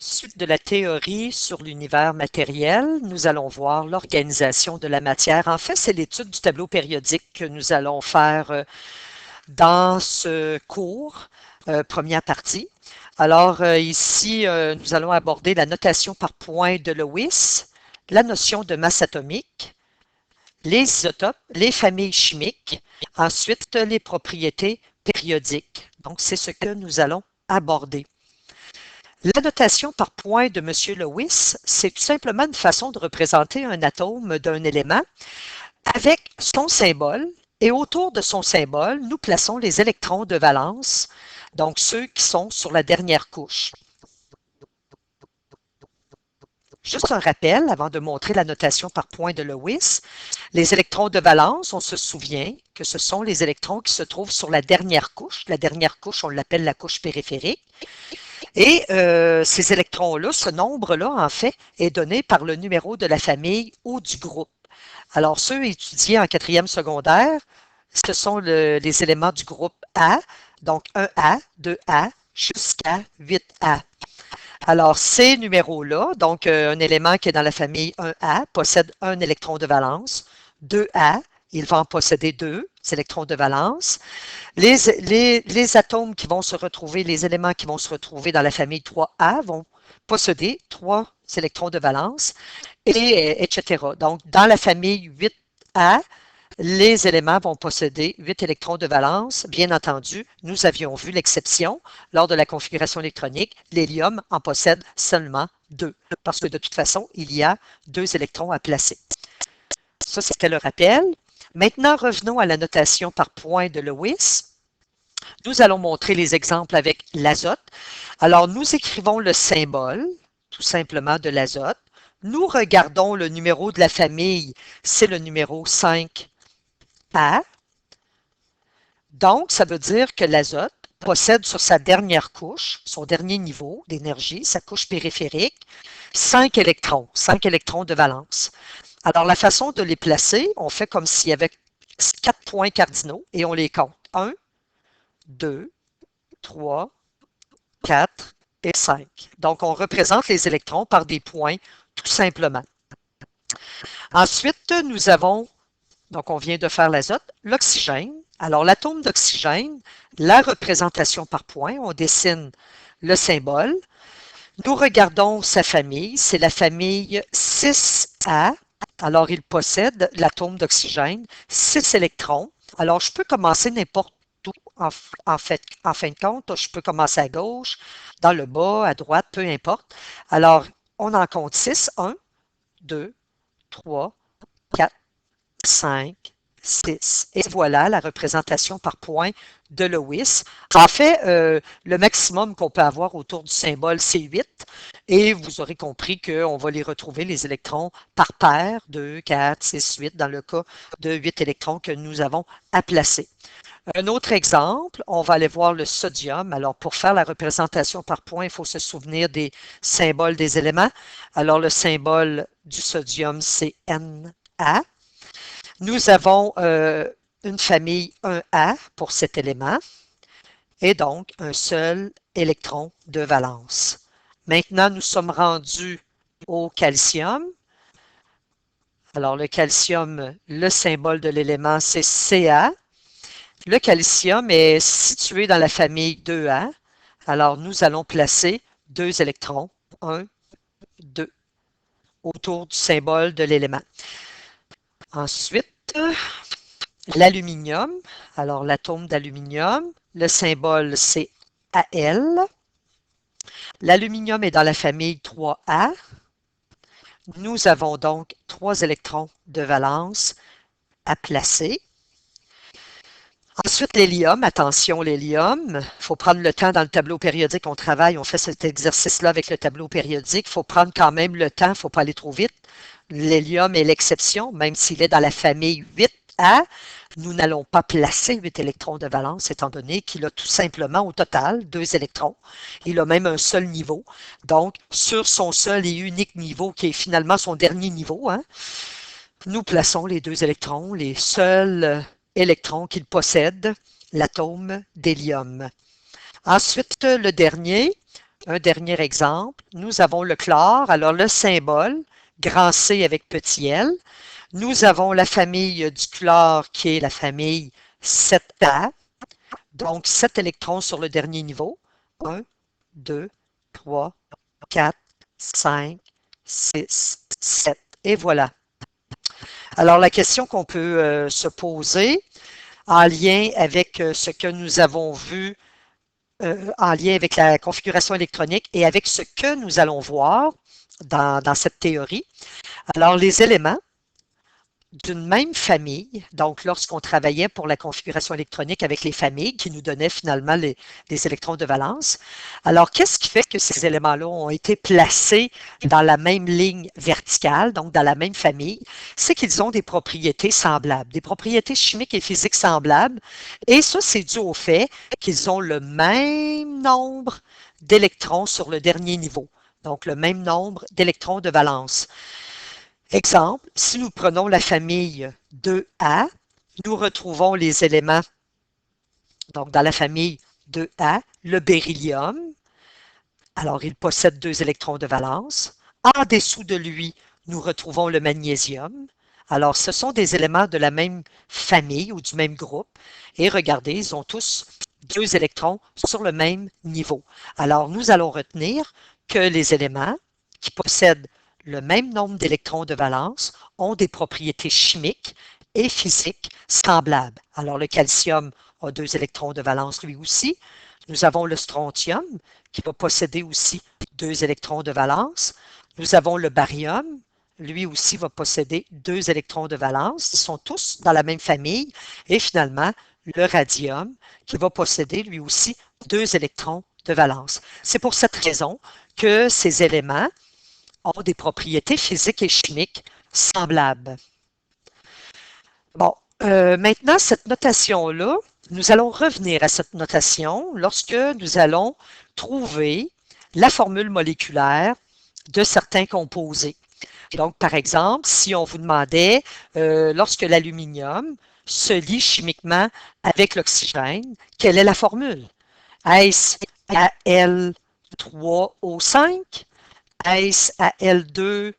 Suite de la théorie sur l'univers matériel, nous allons voir l'organisation de la matière. En fait, c'est l'étude du tableau périodique que nous allons faire dans ce cours, première partie. Alors ici, nous allons aborder la notation par points de Lewis, la notion de masse atomique, les isotopes, les familles chimiques, ensuite les propriétés périodiques. Donc, c'est ce que nous allons aborder. La notation par points de M. Lewis, c'est tout simplement une façon de représenter un atome d'un élément avec son symbole, et autour de son symbole, nous plaçons les électrons de valence, donc ceux qui sont sur la dernière couche. Juste un rappel avant de montrer la notation par points de Lewis. Les électrons de valence, on se souvient que ce sont les électrons qui se trouvent sur la dernière couche. La dernière couche, on l'appelle la couche périphérique. Et ces électrons-là, ce nombre-là, en fait, est donné par le numéro de la famille ou du groupe. Alors, ceux étudiés en quatrième secondaire, ce sont les éléments du groupe A, donc 1A, 2A, jusqu'à 8A. Alors, ces numéros-là, donc un élément qui est dans la famille 1A possède un électron de valence, 2A, il va en posséder deux électrons de valence. Les atomes qui vont se retrouver, les éléments qui vont se retrouver dans la famille 3A vont posséder trois électrons de valence, etc. Donc, dans la famille 8A, les éléments vont posséder 8 électrons de valence. Bien entendu, nous avions vu l'exception lors de la configuration électronique. L'hélium en possède seulement 2, parce que de toute façon, il y a 2 électrons à placer. Ça, c'était le rappel. Maintenant, revenons à la notation par points de Lewis. Nous allons montrer les exemples avec l'azote. Alors, nous écrivons le symbole, tout simplement, de l'azote. Nous regardons le numéro de la famille, c'est le numéro 5A. Donc, ça veut dire que l'azote possède sur sa dernière couche, son dernier niveau d'énergie, sa couche périphérique, 5 électrons de valence. Alors, la façon de les placer, on fait comme s'il y avait 4 points cardinaux et on les compte. 1, 2, 3, 4 et 5. Donc, on représente les électrons par des points, tout simplement. Ensuite, nous avons, donc on vient de faire l'azote, l'oxygène. Alors, l'atome d'oxygène, la représentation par points, on dessine le symbole. Nous regardons sa famille, c'est la famille 6A. Alors, il possède l'atome d'oxygène, 6 électrons. Alors, je peux commencer n'importe où, en fin de compte. Je peux commencer à gauche, dans le bas, à droite, peu importe. Alors, on en compte 6. 1, 2, 3, 4, 5, 6. Et voilà la représentation par points de Lewis. En fait, le maximum qu'on peut avoir autour du symbole, c'est 8. Et vous aurez compris qu'on va les retrouver, les électrons, par paire, 2, 4, 6, 8, dans le cas de 8 électrons que nous avons à placer. Un autre exemple, on va aller voir le sodium. Alors, pour faire la représentation par points, il faut se souvenir des symboles des éléments. Alors, le symbole du sodium, c'est Na. Nous avons une famille 1A pour cet élément et donc un seul électron de valence. Maintenant, nous sommes rendus au calcium. Alors, le calcium, le symbole de l'élément, c'est Ca. Le calcium est situé dans la famille 2A. Alors, nous allons placer 2 électrons, 1, 2, autour du symbole de l'élément. Ensuite, l'aluminium. Alors, l'atome d'aluminium, le symbole, c'est Al. L'aluminium est dans la famille 3A. Nous avons donc 3 électrons de valence à placer. Ensuite, l'hélium. Attention, l'hélium. Il faut prendre le temps dans le tableau périodique. On travaille, on fait cet exercice-là avec le tableau périodique. Il faut prendre quand même le temps. Il ne faut pas aller trop vite. L'hélium est l'exception, même s'il est dans la famille 8A. Nous n'allons pas placer 8 électrons de valence, étant donné qu'il a tout simplement au total 2 électrons. Il a même un seul niveau. Donc, sur son seul et unique niveau, qui est finalement son dernier niveau, nous plaçons les 2 électrons, les seuls électrons qu'il possède, l'atome d'hélium. Ensuite, le dernier, Un dernier exemple, nous avons le chlore. Alors, le symbole, grand C avec petit l. Nous avons la famille du chlore qui est la famille 7A. Donc, 7 électrons sur le dernier niveau. 1, 2, 3, 4, 5, 6, 7. Et voilà. Alors, la question qu'on peut se poser en lien avec ce que nous avons vu, en lien avec la configuration électronique et avec ce que nous allons voir dans cette théorie. Alors, les éléments d'une même famille, donc lorsqu'on travaillait pour la configuration électronique avec les familles qui nous donnaient finalement les électrons de valence. Alors, qu'est-ce qui fait que ces éléments-là ont été placés dans la même ligne verticale, donc dans la même famille? C'est qu'ils ont des propriétés semblables, des propriétés chimiques et physiques semblables. Et ça, c'est dû au fait qu'ils ont le même nombre d'électrons sur le dernier niveau, donc le même nombre d'électrons de valence. Exemple, si nous prenons la famille 2A, nous retrouvons les éléments, donc dans la famille 2A, le beryllium. Alors, il possède 2 électrons de valence. En dessous de lui, nous retrouvons le magnésium. Alors, ce sont des éléments de la même famille ou du même groupe. Et regardez, ils ont tous 2 électrons sur le même niveau. Alors, nous allons retenir que les éléments qui possèdent le même nombre d'électrons de valence ont des propriétés chimiques et physiques semblables. Alors, le calcium a 2 électrons de valence lui aussi. Nous avons le strontium qui va posséder aussi 2 électrons de valence. Nous avons le barium, lui aussi va posséder 2 électrons de valence. Ils sont tous dans la même famille. Et finalement, le radium qui va posséder lui aussi 2 électrons de valence. C'est pour cette raison que ces éléments ont des propriétés physiques et chimiques semblables. Bon, maintenant, cette notation-là, nous allons revenir à cette notation lorsque nous allons trouver la formule moléculaire de certains composés. Donc, par exemple, si on vous demandait, lorsque l'aluminium se lie chimiquement avec l'oxygène, quelle est la formule? Est-ce Al3O5? Est-ce Al2O4?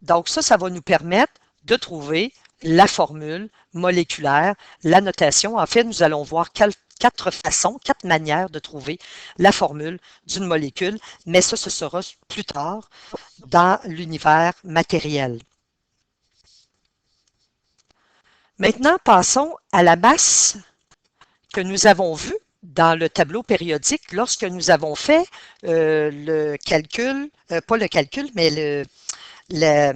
Donc, ça va nous permettre de trouver la formule moléculaire, la notation. En fait, nous allons voir quatre façons, 4 manières de trouver la formule d'une molécule, mais ça, ce sera plus tard dans l'univers matériel. Maintenant, passons à la masse que nous avons vue dans le tableau périodique lorsque nous avons fait le calcul, pas le calcul, mais la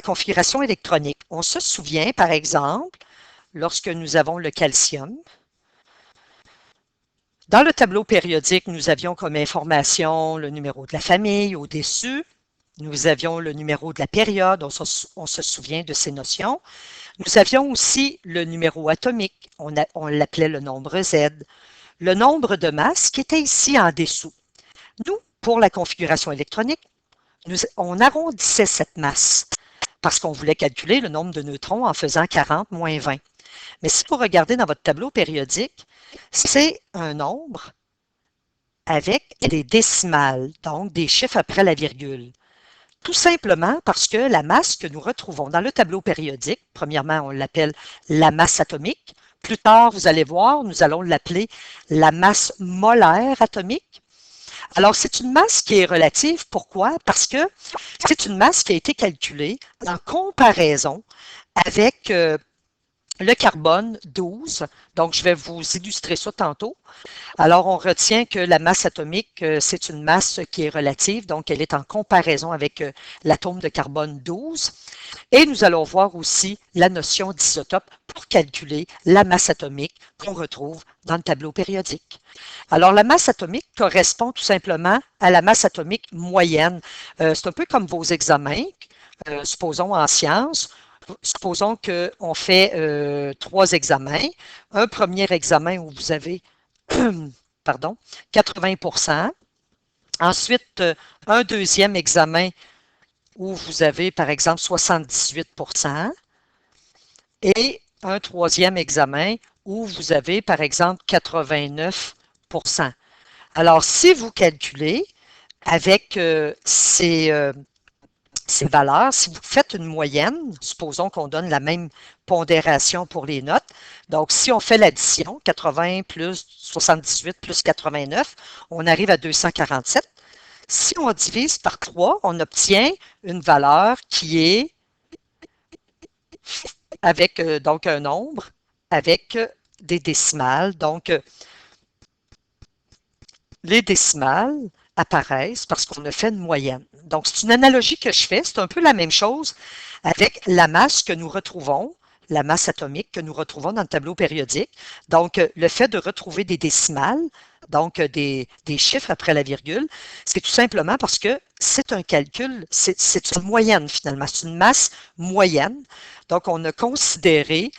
configuration électronique. On se souvient, par exemple, lorsque nous avons le calcium, dans le tableau périodique, nous avions comme information le numéro de la famille au-dessus. Nous avions le numéro de la période, on se souvient de ces notions. Nous avions aussi le numéro atomique, on l'appelait le nombre Z. Le nombre de masse qui était ici en dessous. Nous, pour la configuration électronique, on arrondissait cette masse parce qu'on voulait calculer le nombre de neutrons en faisant 40 moins 20. Mais si vous regardez dans votre tableau périodique, c'est un nombre avec des décimales, donc des chiffres après la virgule. Tout simplement parce que la masse que nous retrouvons dans le tableau périodique, premièrement, on l'appelle la masse atomique. Plus tard, vous allez voir, nous allons l'appeler la masse molaire atomique. Alors, c'est une masse qui est relative. Pourquoi? Parce que c'est une masse qui a été calculée en comparaison avec le carbone 12. Donc, je vais vous illustrer ça tantôt. Alors, on retient que la masse atomique, c'est une masse qui est relative, donc elle est en comparaison avec l'atome de carbone 12. Et nous allons voir aussi la notion d'isotope pour calculer la masse atomique qu'on retrouve dans le tableau périodique. Alors, la masse atomique correspond tout simplement à la masse atomique moyenne. C'est un peu comme vos examens, supposons en sciences. Supposons qu'on fait 3 examens. Un premier examen où vous avez pardon, 80%. Ensuite, un deuxième examen où vous avez, par exemple, 78%. Et un troisième examen où vous avez, par exemple, 89%. Alors, si vous calculez avec ces valeurs, si vous faites une moyenne, supposons qu'on donne la même pondération pour les notes, donc si on fait l'addition, 80 plus 78 plus 89, on arrive à 247. Si on divise par 3, on obtient une valeur qui est avec donc un nombre avec des décimales. Donc, les décimales apparaissent parce qu'on a fait une moyenne. Donc, c'est une analogie que je fais. C'est un peu la même chose avec la masse que nous retrouvons, la masse atomique que nous retrouvons dans le tableau périodique. Donc, le fait de retrouver des décimales, donc des chiffres après la virgule, c'est tout simplement parce que c'est un calcul, c'est une moyenne finalement, c'est une masse moyenne. Donc, on a considéré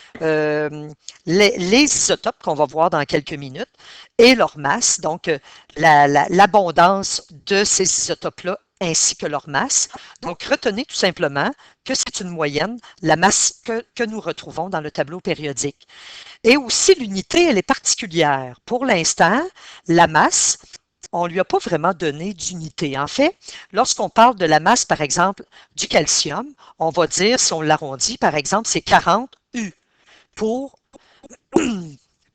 les isotopes qu'on va voir dans quelques minutes et leur masse, donc l'abondance de ces isotopes-là ainsi que leur masse. Donc, retenez tout simplement que c'est une moyenne, la masse que nous retrouvons dans le tableau périodique. Et aussi, l'unité, elle est particulière. Pour l'instant, la masse, on ne lui a pas vraiment donné d'unité. En fait, lorsqu'on parle de la masse, par exemple, du calcium, on va dire, si on l'arrondit, par exemple, c'est 40 U pour,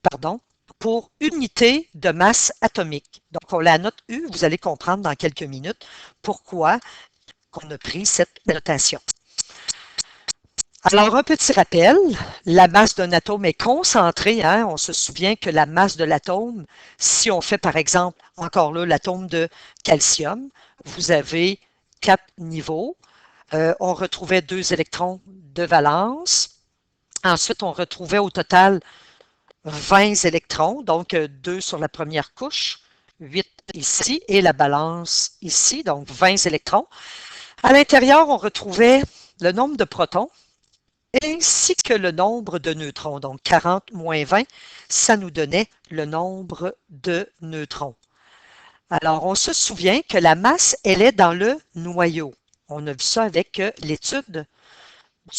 pardon, pour unité de masse atomique. Donc, on la note U, vous allez comprendre dans quelques minutes pourquoi on a pris cette notation. Alors, un petit rappel, la masse d'un atome est concentrée. Hein? On se souvient que la masse de l'atome, si on fait par exemple, encore là, l'atome de calcium, vous avez 4 niveaux. On retrouvait 2 électrons de valence. Ensuite, on retrouvait au total 20 électrons, donc 2 sur la première couche, 8 ici, et la balance ici, donc 20 électrons. À l'intérieur, on retrouvait le nombre de protons, ainsi que le nombre de neutrons. Donc 40 moins 20, ça nous donnait le nombre de neutrons. Alors, on se souvient que la masse, elle est dans le noyau. On a vu ça avec l'étude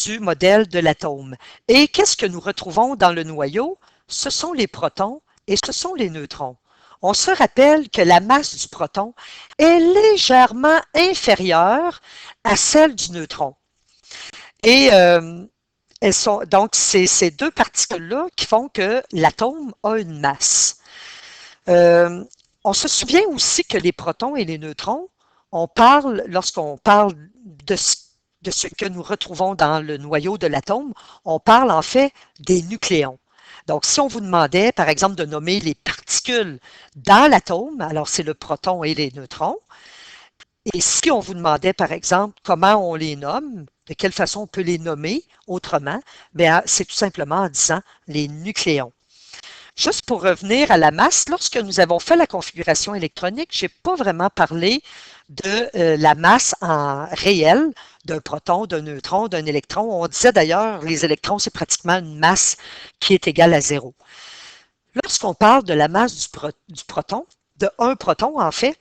du modèle de l'atome. Et qu'est-ce que nous retrouvons dans le noyau? Ce sont les protons et ce sont les neutrons. On se rappelle que la masse du proton est légèrement inférieure à celle du neutron. Et donc, c'est ces deux particules-là qui font que l'atome a une masse. On se souvient aussi que les protons et les neutrons, lorsqu'on parle de ce que nous retrouvons dans le noyau de l'atome, on parle en fait des nucléons. Donc, si on vous demandait, par exemple, de nommer les particules dans l'atome, alors c'est le proton et les neutrons. Et si on vous demandait, par exemple, comment on les nomme, de quelle façon on peut les nommer autrement, bien, c'est tout simplement en disant les nucléons. Juste pour revenir à la masse, lorsque nous avons fait la configuration électronique, je n'ai pas vraiment parlé de la masse en réel d'un proton, d'un neutron, d'un électron. On disait d'ailleurs, les électrons, c'est pratiquement une masse qui est égale à zéro. Lorsqu'on parle de la masse du proton, de un proton en fait,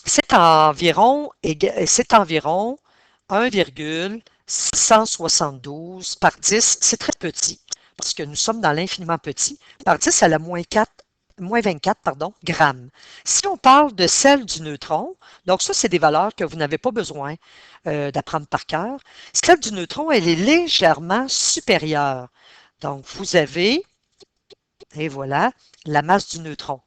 c'est environ 1,672 par 10. C'est très petit parce que nous sommes dans l'infiniment petit, par 10 à la moins 24 grammes. Si on parle de celle du neutron, donc ça, c'est des valeurs que vous n'avez pas besoin d'apprendre par cœur. Celle du neutron, elle est légèrement supérieure. Donc, vous avez, et voilà, la masse du neutron.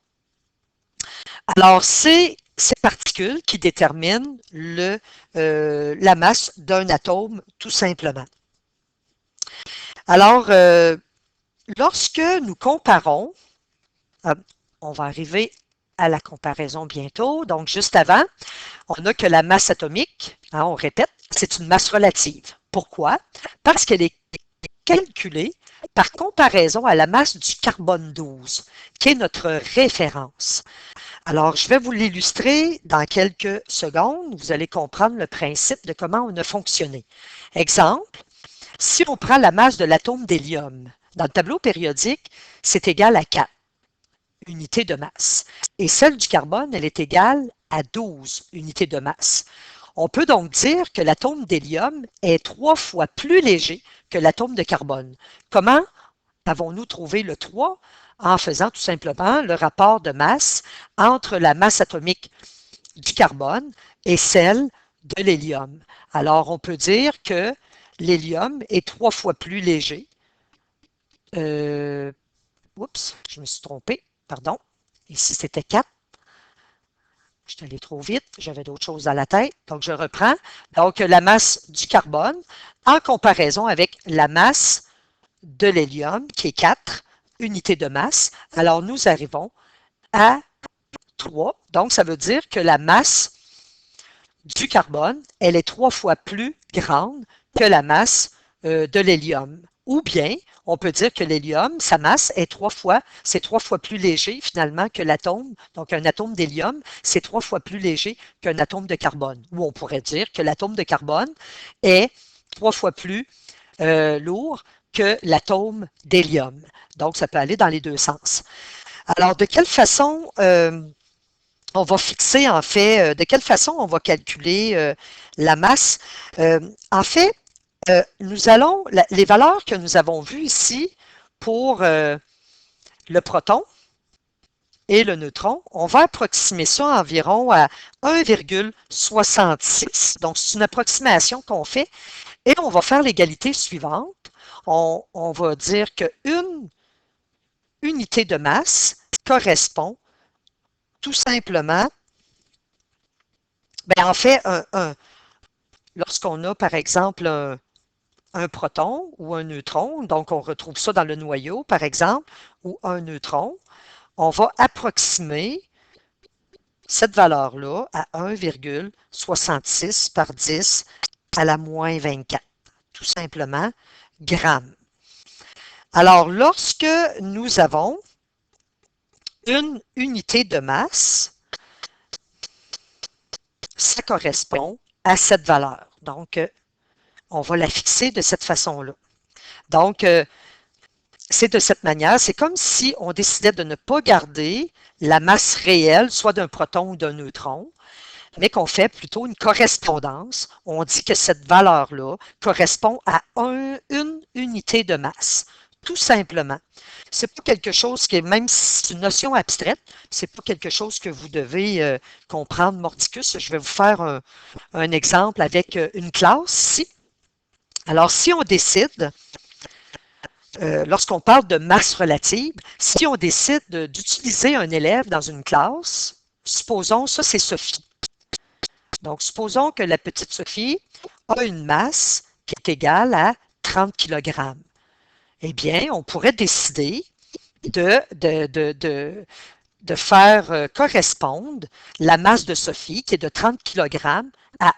Alors, c'est ces particules qui déterminent la masse d'un atome, tout simplement. Alors, lorsque nous comparons, on va arriver à la comparaison bientôt, donc juste avant, on a que la masse atomique, hein, on répète, c'est une masse relative. Pourquoi? Parce qu'elle est calculée par comparaison à la masse du carbone 12, qui est notre référence. Alors, je vais vous l'illustrer dans quelques secondes. Vous allez comprendre le principe de comment on a fonctionné. Exemple, si on prend la masse de l'atome d'hélium, dans le tableau périodique, c'est égal à 4 unités de masse. Et celle du carbone, elle est égale à 12 unités de masse. On peut donc dire que l'atome d'hélium est 3 fois plus léger que l'atome de carbone. Comment avons-nous trouvé le 3? en faisant tout simplement le rapport de masse entre la masse atomique du carbone et celle de l'hélium. Alors, on peut dire que l'hélium est 3 fois plus léger. Oups, je me suis trompée, pardon. Ici, c'était 4. Je suis allé trop vite, j'avais d'autres choses à la tête, donc je reprends. Donc, la masse du carbone en comparaison avec la masse de l'hélium, qui est 4 unités de masse. Alors, nous arrivons à 3. Donc, ça veut dire que la masse du carbone, elle est 3 fois plus grande que la masse de l'hélium. Ou bien, on peut dire que l'hélium, sa masse est 3 fois, c'est 3 fois plus léger finalement que l'atome. Donc, un atome d'hélium, c'est 3 fois plus léger qu'un atome de carbone. Ou on pourrait dire que l'atome de carbone est 3 fois plus lourd que l'atome d'hélium. Donc, ça peut aller dans les deux sens. Alors, de quelle façon on va fixer, en fait, de quelle façon on va calculer la masse? En fait, nous allons, les valeurs que nous avons vues ici pour le proton et le neutron, on va approximer ça environ à 1,66. Donc, c'est une approximation qu'on fait et on va faire l'égalité suivante. On va dire qu'une unité de masse correspond tout simplement, en fait, lorsqu'on a par exemple un proton ou un neutron, donc on retrouve ça dans le noyau par exemple, ou un neutron, on va approximer cette valeur-là à 1,66 par 10 à la moins 24, tout simplement, grammes. Alors, lorsque nous avons une unité de masse, ça correspond à cette valeur. Donc, on va la fixer de cette façon-là. Donc, c'est de cette manière, c'est comme si on décidait de ne pas garder la masse réelle, soit d'un proton ou d'un neutron, mais qu'on fait plutôt une correspondance. On dit que cette valeur-là correspond à une unité de masse, tout simplement. C'est pas quelque chose qui est, même si c'est une notion abstraite, c'est pas quelque chose que vous devez comprendre mordicus. Je vais vous faire un exemple avec une classe ici. Alors, si on décide, lorsqu'on parle de masse relative, si on décide d'utiliser un élève dans une classe, supposons, ça c'est Sophie. Donc, supposons que la petite Sophie a une masse qui est égale à 30 kg. Eh bien, on pourrait décider de faire correspondre la masse de Sophie, qui est de 30 kg, à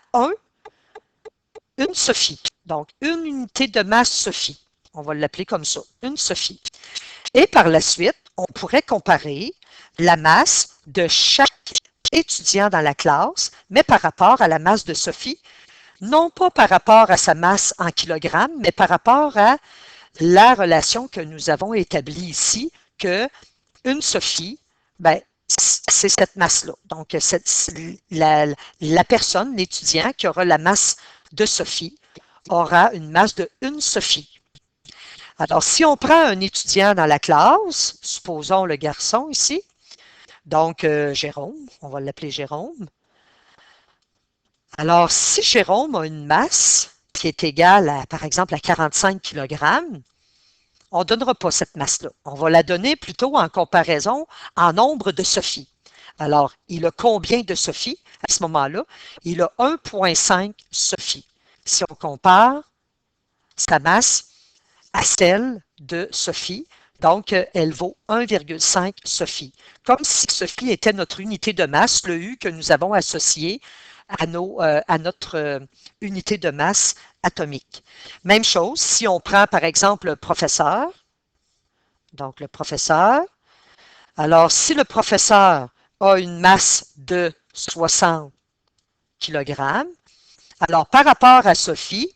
une Sophie. Donc, une unité de masse Sophie. On va l'appeler comme ça, une Sophie. Et par la suite, on pourrait comparer la masse de chaque étudiant dans la classe, mais par rapport à la masse de Sophie, non pas par rapport à sa masse en kilogrammes, mais par rapport à la relation que nous avons établie ici, que une Sophie, c'est cette masse-là. Donc, la personne, l'étudiant qui aura la masse de Sophie, aura une masse de une Sophie. Alors, si on prend un étudiant dans la classe, supposons le garçon ici, donc Jérôme, on va l'appeler Jérôme. Alors, si Jérôme a une masse qui est égale à, par exemple, à 45 kg, on ne donnera pas cette masse-là. On va la donner plutôt en comparaison en nombre de Sophie. Alors, il a combien de Sophie à ce moment-là? Il a 1,5 Sophie. Si on compare sa masse à celle de Sophie, donc elle vaut 1,5 Sophie. Comme si Sophie était notre unité de masse, le U que nous avons associé à notre unité de masse atomique. Même chose, si on prend par exemple le professeur, donc le professeur, alors si le professeur a une masse de 60 kg, alors par rapport à Sophie,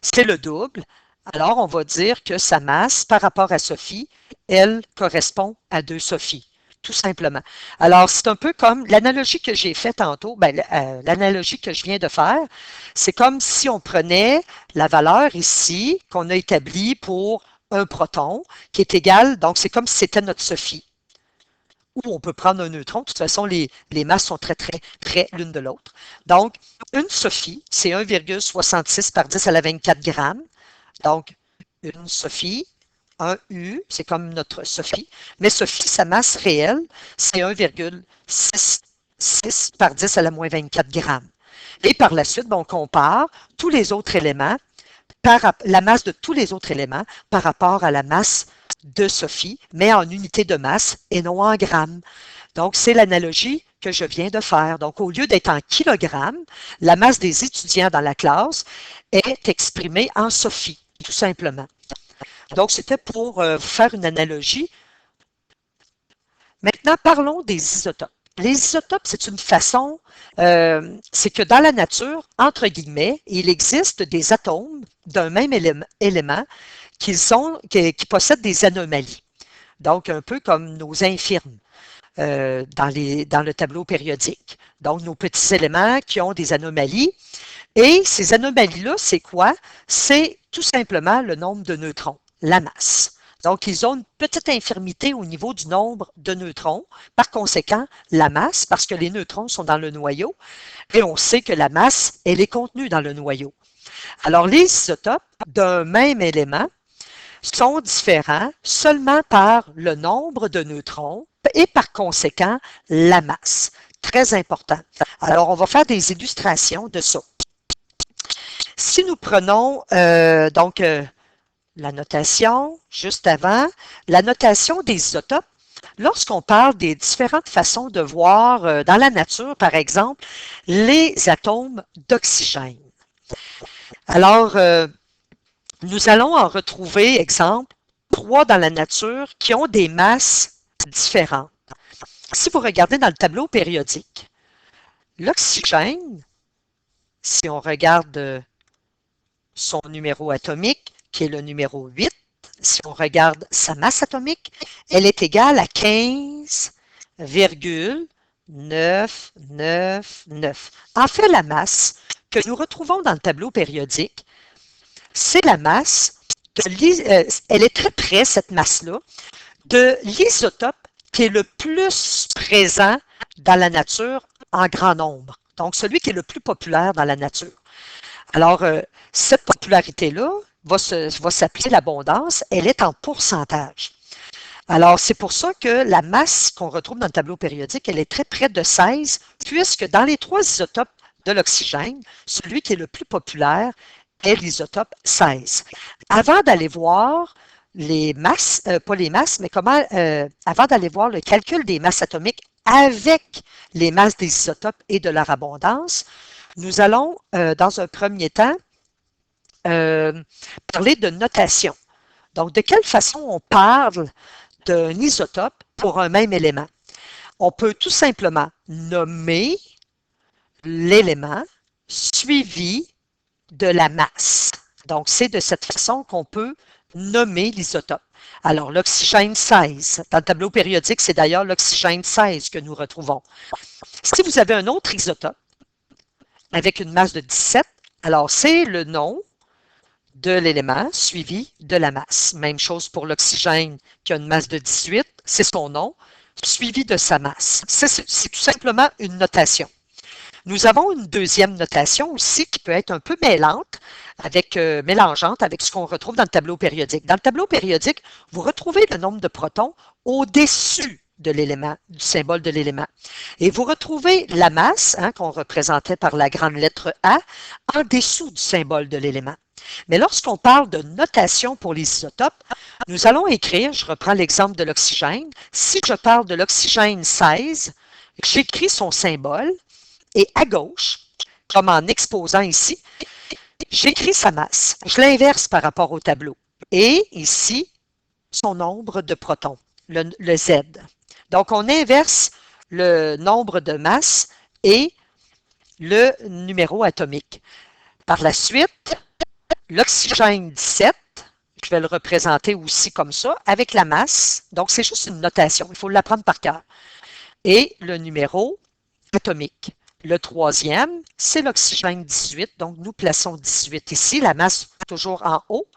c'est le double. Alors on va dire que sa masse par rapport à Sophie, elle correspond à 2 Sophie. Tout simplement. Alors, c'est un peu comme l'analogie que j'ai faite tantôt, l'analogie que je viens de faire, c'est comme si on prenait la valeur ici qu'on a établie pour un proton qui est égal, donc c'est comme si c'était notre SOFI. Ou on peut prendre un neutron. De toute façon, les masses sont très, très près l'une de l'autre. Donc, une SOFI, c'est 1,66 par 10 à la 24 grammes. Donc, une SOFI, un U, c'est comme notre SOFI. Mais SOFI, sa masse réelle, c'est 1,66 par 10 à la moins 24 grammes. Et par la suite, on compare tous les autres éléments, la masse de tous les autres éléments par rapport à la masse de SOFI, mais en unité de masse et non en grammes. Donc, c'est l'analogie que je viens de faire. Donc, au lieu d'être en kilogrammes, la masse des étudiants dans la classe est exprimée en SOFI, tout simplement. Donc, c'était pour vous faire une analogie. Maintenant, parlons des isotopes. Les isotopes, c'est une façon, c'est que dans la nature, entre guillemets, il existe des atomes d'un même élément qui possèdent des anomalies. Donc, un peu comme nos infirmes dans le tableau périodique. Donc, nos petits éléments qui ont des anomalies. Et ces anomalies-là, c'est quoi? C'est tout simplement le nombre de neutrons, la masse. Donc, ils ont une petite infirmité au niveau du nombre de neutrons. Par conséquent, la masse, parce que les neutrons sont dans le noyau, et on sait que la masse, elle est contenue dans le noyau. Alors, les isotopes d'un même élément sont différents seulement par le nombre de neutrons et par conséquent, la masse. Très important. Alors, on va faire des illustrations de ça. Si nous prenons la notation juste avant, la notation des isotopes, lorsqu'on parle des différentes façons de voir dans la nature, par exemple, les atomes d'oxygène. Alors, nous allons en retrouver, exemple, 3 dans la nature qui ont des masses différentes. Si vous regardez dans le tableau périodique, l'oxygène, si on regarde son numéro atomique, qui est le numéro 8, si on regarde sa masse atomique, elle est égale à 15,999. En fait, la masse que nous retrouvons dans le tableau périodique, c'est la masse, elle est très près, cette masse-là, de l'isotope qui est le plus présent dans la nature en grand nombre. Donc, celui qui est le plus populaire dans la nature. Alors, cette popularité-là va s'appeler l'abondance. Elle est en pourcentage. Alors, c'est pour ça que la masse qu'on retrouve dans le tableau périodique, elle est très près de 16, puisque dans les 3 isotopes de l'oxygène, celui qui est le plus populaire est l'isotope 16. Avant d'aller voir les masses, pas les masses, mais avant d'aller voir le calcul des masses atomiques avec les masses des isotopes et de leur abondance, nous allons, dans un premier temps, parler de notation. Donc, de quelle façon on parle d'un isotope pour un même élément? On peut tout simplement nommer l'élément suivi de la masse. Donc, c'est de cette façon qu'on peut nommer l'isotope. Alors, l'oxygène 16, dans le tableau périodique, c'est d'ailleurs l'oxygène 16 que nous retrouvons. Si vous avez un autre isotope avec une masse de 17, alors c'est le nom de l'élément suivi de la masse. Même chose pour l'oxygène qui a une masse de 18, c'est son nom, suivi de sa masse. C'est tout simplement une notation. Nous avons une deuxième notation aussi qui peut être un peu mélangeante avec ce qu'on retrouve dans le tableau périodique. Dans le tableau périodique, vous retrouvez le nombre de protons au-dessus de l'élément, du symbole de l'élément. Et vous retrouvez la masse, qu'on représentait par la grande lettre A, en dessous du symbole de l'élément. Mais lorsqu'on parle de notation pour les isotopes, nous allons écrire, je reprends l'exemple de l'oxygène, si je parle de l'oxygène 16, j'écris son symbole, et à gauche, comme en exposant ici, j'écris sa masse. Je l'inverse par rapport au tableau. Et ici, son nombre de protons, le Z. Donc, on inverse le nombre de masses et le numéro atomique. Par la suite, l'oxygène 17, je vais le représenter aussi comme ça, avec la masse. Donc, c'est juste une notation. Il faut l'apprendre par cœur. Et le numéro atomique. Le troisième, c'est l'oxygène 18. Donc, nous plaçons 18 ici. La masse toujours en haut.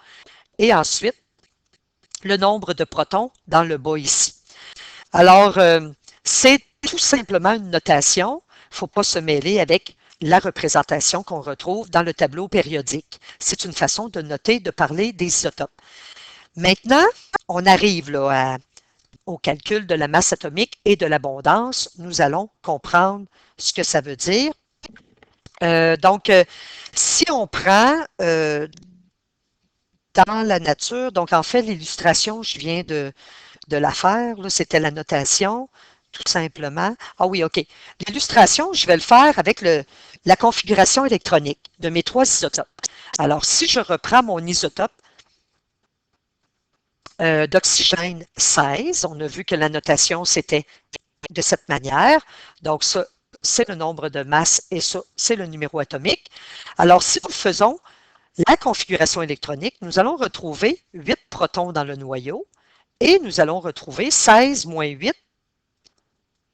Et ensuite, le nombre de protons dans le bas ici. Alors, c'est tout simplement une notation. Il ne faut pas se mêler avec la représentation qu'on retrouve dans le tableau périodique. C'est une façon de noter, de parler des isotopes. Maintenant, on arrive là, au calcul de la masse atomique et de l'abondance. Nous allons comprendre ce que ça veut dire. Donc, si on prend dans la nature, donc en fait, l'illustration, je viens de la faire, c'était la notation, tout simplement. Ah oui, OK. L'illustration, je vais le faire avec la configuration électronique de mes 3 isotopes. Alors, si je reprends mon isotope d'oxygène 16, on a vu que la notation, c'était de cette manière. Donc, ça, c'est le nombre de masses et ça, c'est le numéro atomique. Alors, si nous faisons la configuration électronique, nous allons retrouver 8 protons dans le noyau et nous allons retrouver 16 moins 8,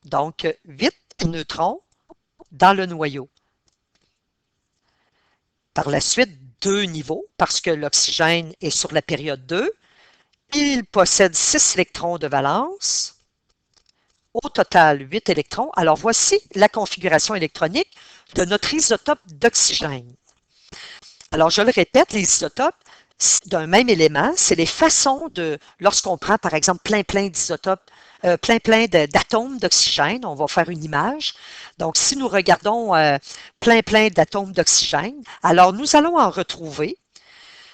donc 8 neutrons dans le noyau. Par la suite, 2 niveaux, parce que l'oxygène est sur la période 2. Il possède 6 électrons de valence. Au total, 8 électrons. Alors, voici la configuration électronique de notre isotope d'oxygène. Alors, je le répète, les isotopes d'un même élément, c'est les façons de, lorsqu'on prend par exemple plein d'isotopes, plein d'atomes d'oxygène, on va faire une image. Donc, si nous regardons plein d'atomes d'oxygène, alors nous allons en retrouver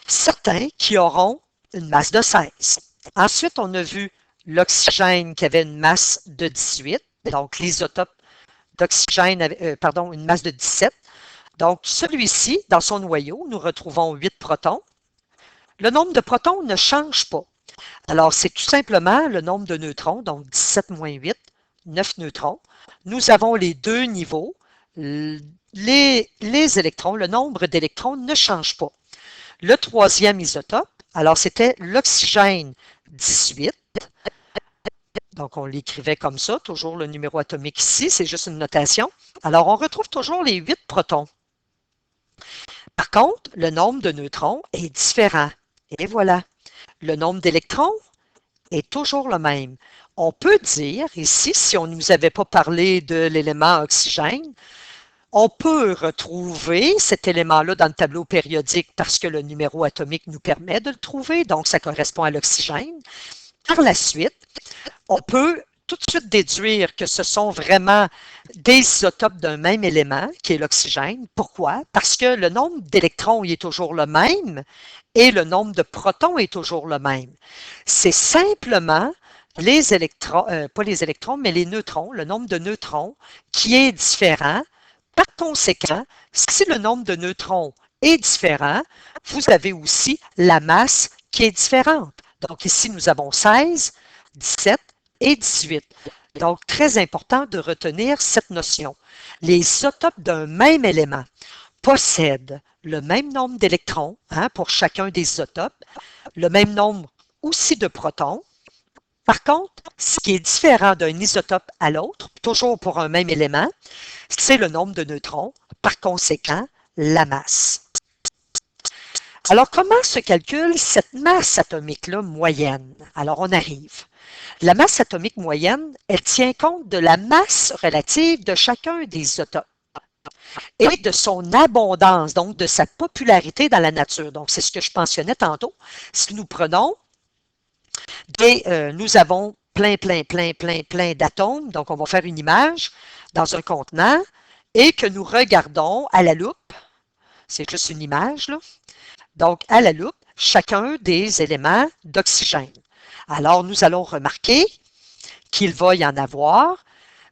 certains qui auront une masse de 16. Ensuite, on a vu l'oxygène qui avait une masse de 18, donc l'isotope d'oxygène avait, une masse de 17. Donc, celui-ci, dans son noyau, nous retrouvons 8 protons. Le nombre de protons ne change pas. Alors, c'est tout simplement le nombre de neutrons, donc 17 moins 8, 9 neutrons. Nous avons les 2 niveaux. Les électrons, le nombre d'électrons ne change pas. Le troisième isotope, alors c'était l'oxygène 18. Donc, on l'écrivait comme ça, toujours le numéro atomique ici, c'est juste une notation. Alors, on retrouve toujours les 8 protons. Par contre, le nombre de neutrons est différent. Et voilà, le nombre d'électrons est toujours le même. On peut dire ici, si on ne nous avait pas parlé de l'élément oxygène, on peut retrouver cet élément-là dans le tableau périodique parce que le numéro atomique nous permet de le trouver, donc ça correspond à l'oxygène. Par la suite, on peut tout de suite déduire que ce sont vraiment des isotopes d'un même élément, qui est l'oxygène. Pourquoi? Parce que le nombre d'électrons est toujours le même et le nombre de protons est toujours le même. C'est simplement les électrons, pas les électrons, mais les neutrons, le nombre de neutrons qui est différent. Par conséquent, si le nombre de neutrons est différent, vous avez aussi la masse qui est différente. Donc ici, nous avons 16, 17 et 18. Donc, très important de retenir cette notion. Les isotopes d'un même élément possèdent le même nombre d'électrons pour chacun des isotopes, le même nombre aussi de protons. Par contre, ce qui est différent d'un isotope à l'autre, toujours pour un même élément, c'est le nombre de neutrons, par conséquent, la masse. Alors, comment se calcule cette masse atomique-là moyenne? Alors, on arrive. La masse atomique moyenne, elle tient compte de la masse relative de chacun des isotopes et de son abondance, donc de sa popularité dans la nature. Donc, c'est ce que je mentionnais tantôt. Si nous prenons nous avons plein d'atomes, donc on va faire une image dans un contenant et que nous regardons à la loupe, c'est juste une image, là. Donc à la loupe, chacun des éléments d'oxygène. Alors nous allons remarquer qu'il va y en avoir,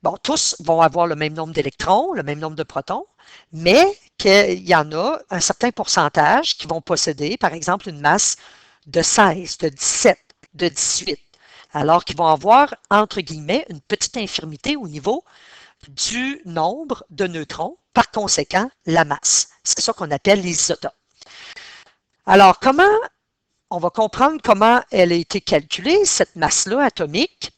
bon, tous vont avoir le même nombre d'électrons, le même nombre de protons, mais qu'il y en a un certain pourcentage qui vont posséder, par exemple, une masse de 16, de 17, de 18. Alors qu'ils vont avoir, entre guillemets, une petite infirmité au niveau du nombre de neutrons, par conséquent, la masse. C'est ça qu'on appelle les isotopes. Alors, on va comprendre comment elle a été calculée, cette masse-là atomique.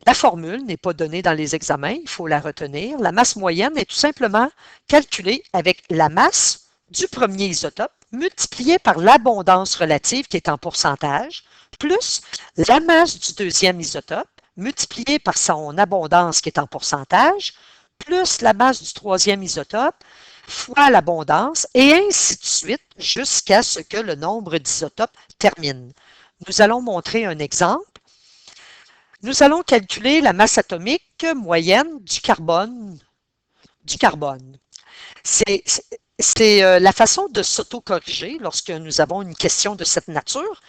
La formule n'est pas donnée dans les examens, il faut la retenir. La masse moyenne est tout simplement calculée avec la masse du premier isotope, multiplié par l'abondance relative qui est en pourcentage, plus la masse du deuxième isotope, multiplié par son abondance qui est en pourcentage, plus la masse du troisième isotope, fois l'abondance, et ainsi de suite jusqu'à ce que le nombre d'isotopes termine. Nous allons montrer un exemple. Nous allons calculer la masse atomique moyenne du carbone. C'est la façon de s'auto-corriger lorsque nous avons une question de cette nature,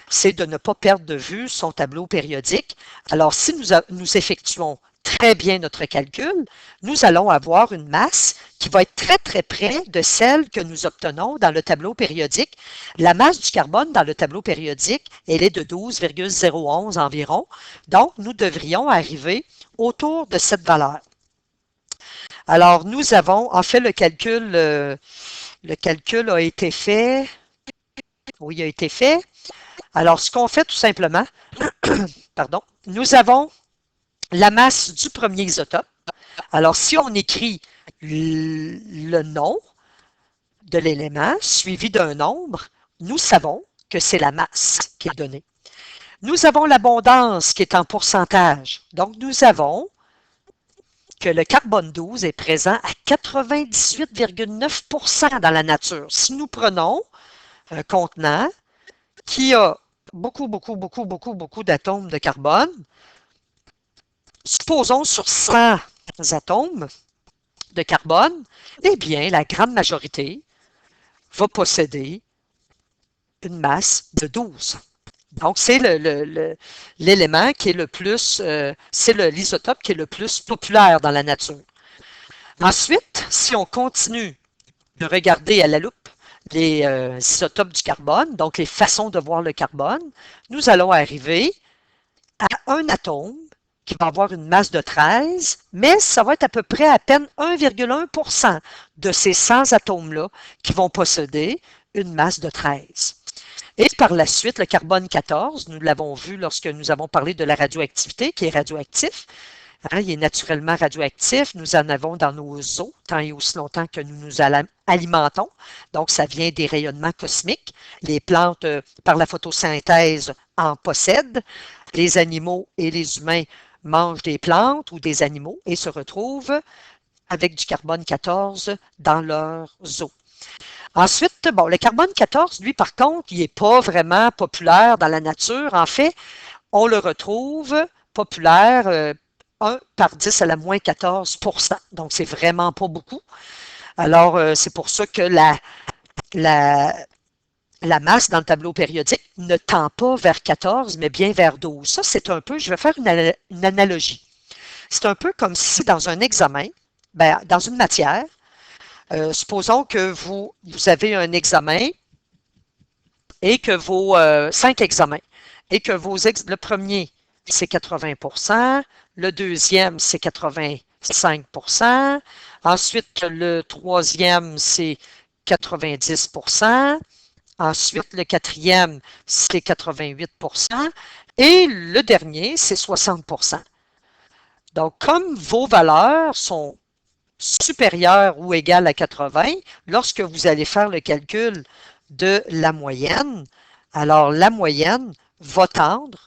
c'est de ne pas perdre de vue son tableau périodique. Alors, si nous effectuons très bien notre calcul, nous allons avoir une masse qui va être très, très près de celle que nous obtenons dans le tableau périodique. La masse du carbone dans le tableau périodique, elle est de 12,011 environ. Donc, nous devrions arriver autour de cette valeur. Alors, nous avons, en fait, le calcul a été fait. Oui, il a été fait. Alors, ce qu'on fait tout simplement, pardon, nous avons la masse du premier isotope. Alors, si on écrit le nom de l'élément suivi d'un nombre, nous savons que c'est la masse qui est donnée. Nous avons l'abondance qui est en pourcentage. Donc, nous avons que le carbone 12 est présent à 98,9% dans la nature. Si nous prenons un contenant qui a beaucoup d'atomes de carbone, supposons sur 100 atomes de carbone, eh bien, la grande majorité va posséder une masse de 12. Donc, c'est l'élément qui est le plus, c'est l'isotope qui est le plus populaire dans la nature. Ensuite, si on continue de regarder à la loupe les isotopes du carbone, donc les façons de voir le carbone, nous allons arriver à un atome qui va avoir une masse de 13, mais ça va être à peu près à peine 1,1% de ces 100 atomes-là qui vont posséder une masse de 13. Et par la suite, le carbone 14, nous l'avons vu lorsque nous avons parlé de la radioactivité, qui est radioactif. Hein, il est naturellement radioactif. Nous en avons dans nos eaux, tant et aussi longtemps que nous nous alimentons. Donc, ça vient des rayonnements cosmiques. Les plantes, par la photosynthèse, en possèdent. Les animaux et les humains mangent des plantes ou des animaux et se retrouvent avec du carbone 14 dans leurs eaux. Ensuite, bon, le carbone 14, lui, par contre, il n'est pas vraiment populaire dans la nature. En fait, on le retrouve populaire 1 par 10 à la moins 14%. Donc, c'est vraiment pas beaucoup. Alors, c'est pour ça que la masse dans le tableau périodique ne tend pas vers 14, mais bien vers 12. Ça, c'est un peu, je vais faire une analogie. C'est un peu comme si dans un examen, dans une matière, supposons que vous avez un examen et que vos 5 examens et que le premier, c'est 80%, le deuxième, c'est 85%, ensuite le troisième, c'est 90%, ensuite le quatrième, c'est 88% et le dernier, c'est 60%. Donc, comme vos valeurs sont supérieures ou égales à 80, lorsque vous allez faire le calcul de la moyenne, alors la moyenne va tendre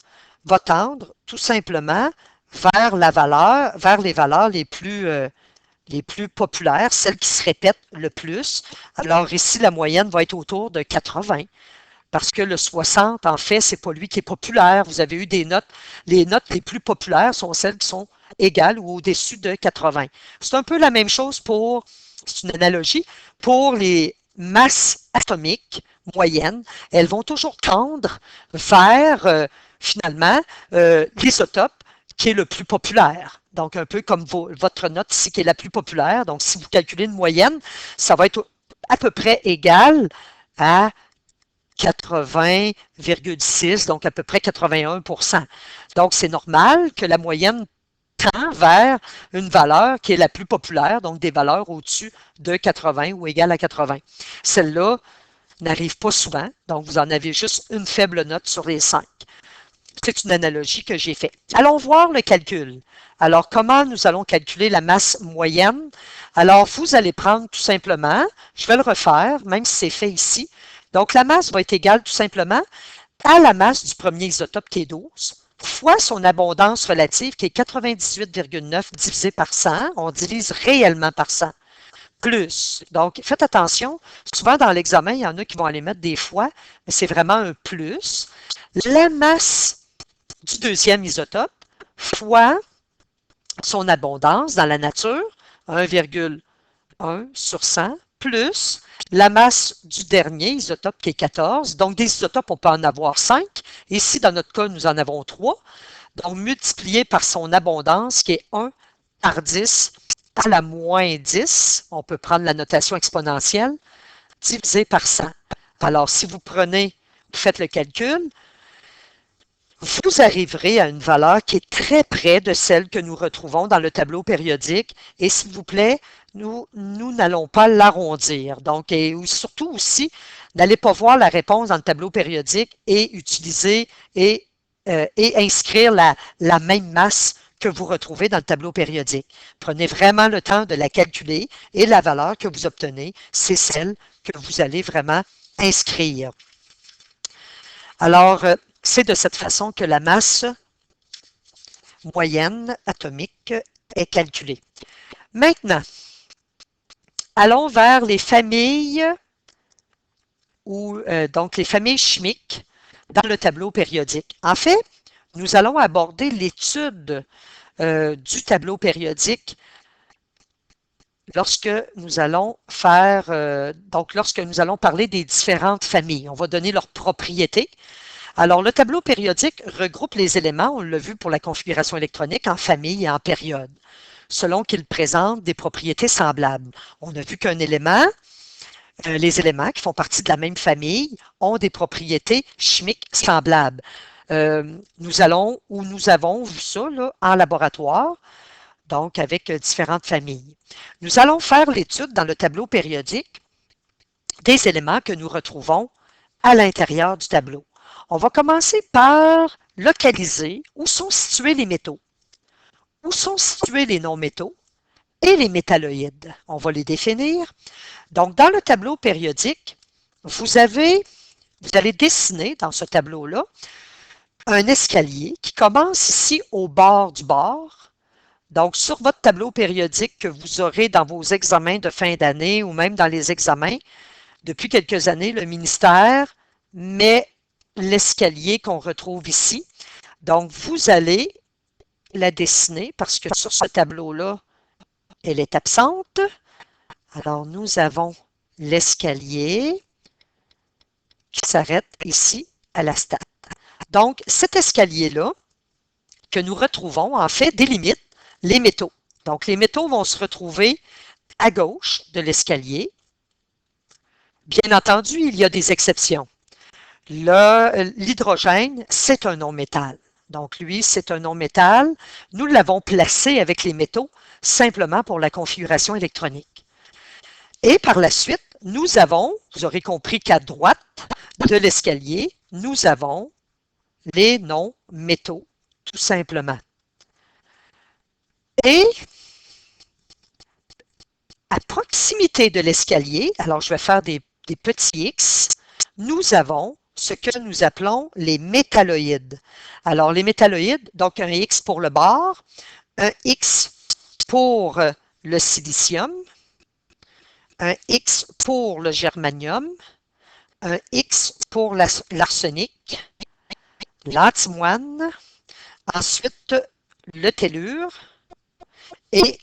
tout simplement vers les valeurs les plus populaires, celles qui se répètent le plus. Alors ici, la moyenne va être autour de 80. Parce que le 60, en fait, c'est pas lui qui est populaire. Vous avez eu des notes. Les notes les plus populaires sont celles qui sont égales ou au-dessus de 80. C'est un peu la même chose c'est une analogie, pour les masses atomiques moyennes. Elles vont toujours tendre vers, finalement, l'isotope qui est le plus populaire. Donc, un peu comme votre note ici qui est la plus populaire. Donc, si vous calculez une moyenne, ça va être à peu près égal à 80,6, donc à peu près 81%. Donc, c'est normal que la moyenne tend vers une valeur qui est la plus populaire, donc des valeurs au-dessus de 80 ou égale à 80. Celle-là n'arrive pas souvent, donc vous en avez juste une faible note sur les 5. C'est une analogie que j'ai faite. Allons voir le calcul. Alors, comment nous allons calculer la masse moyenne? Alors, vous allez prendre tout simplement, je vais le refaire, même si c'est fait ici, Donc, la masse va être égale tout simplement à la masse du premier isotope qui est 12, fois son abondance relative qui est 98,9 divisé par 100. On divise réellement par 100. Plus. Donc, faites attention. Souvent, dans l'examen, il y en a qui vont aller mettre des fois, mais c'est vraiment un plus. La masse du deuxième isotope fois son abondance dans la nature, 1,1 sur 100, plus la masse du dernier isotope qui est 14. Donc, des isotopes, on peut en avoir 5. Ici, dans notre cas, nous en avons 3. Donc, multiplié par son abondance qui est 1 par 10 à la moins 10. On peut prendre la notation exponentielle, divisé par 100. Alors, si vous prenez, vous faites le calcul, vous arriverez à une valeur qui est très près de celle que nous retrouvons dans le tableau périodique. Et s'il vous plaît, nous n'allons pas l'arrondir. Donc, et surtout aussi, n'allez pas voir la réponse dans le tableau périodique et utiliser et inscrire la même masse que vous retrouvez dans le tableau périodique. Prenez vraiment le temps de la calculer et la valeur que vous obtenez, c'est celle que vous allez vraiment inscrire. Alors, c'est de cette façon que la masse moyenne atomique est calculée. Maintenant, allons vers les familles donc les familles chimiques dans le tableau périodique. En fait, nous allons aborder l'étude du tableau périodique lorsque nous allons lorsque nous allons parler des différentes familles. On va donner leurs propriétés. Alors, le tableau périodique regroupe les éléments, on l'a vu pour la configuration électronique, en famille et en période, selon qu'ils présentent des propriétés semblables. On a vu qu'un élément, les éléments qui font partie de la même famille, ont des propriétés chimiques semblables. Nous avons vu ça là, en laboratoire, donc avec différentes familles. Nous allons faire l'étude dans le tableau périodique des éléments que nous retrouvons à l'intérieur du tableau. On va commencer par localiser où sont situés les métaux, où sont situés les non-métaux et les métalloïdes. On va les définir. Donc, dans le tableau périodique, vous allez dessiner dans ce tableau-là un escalier qui commence ici au bord du bord. Donc, sur votre tableau périodique que vous aurez dans vos examens de fin d'année ou même dans les examens, depuis quelques années, le ministère met l'escalier qu'on retrouve ici. Donc, vous allez la dessiner parce que sur ce tableau-là, elle est absente. Alors, nous avons l'escalier qui s'arrête ici à la stat. Donc, cet escalier-là que nous retrouvons, en fait, délimite les métaux. Donc, les métaux vont se retrouver à gauche de l'escalier. Bien entendu, il y a des exceptions. L'hydrogène, c'est un non-métal. Donc, lui, c'est un non-métal. Nous l'avons placé avec les métaux simplement pour la configuration électronique. Et par la suite, nous avons, vous aurez compris qu'à droite de l'escalier, nous avons les non-métaux, tout simplement. Et à proximité de l'escalier, alors je vais faire des petits X, nous avons ce que nous appelons les métalloïdes. Alors, les métalloïdes, donc un X pour le bord, un X pour le silicium, un X pour le germanium, un X pour l'arsenic, l'antimoine, ensuite le tellure et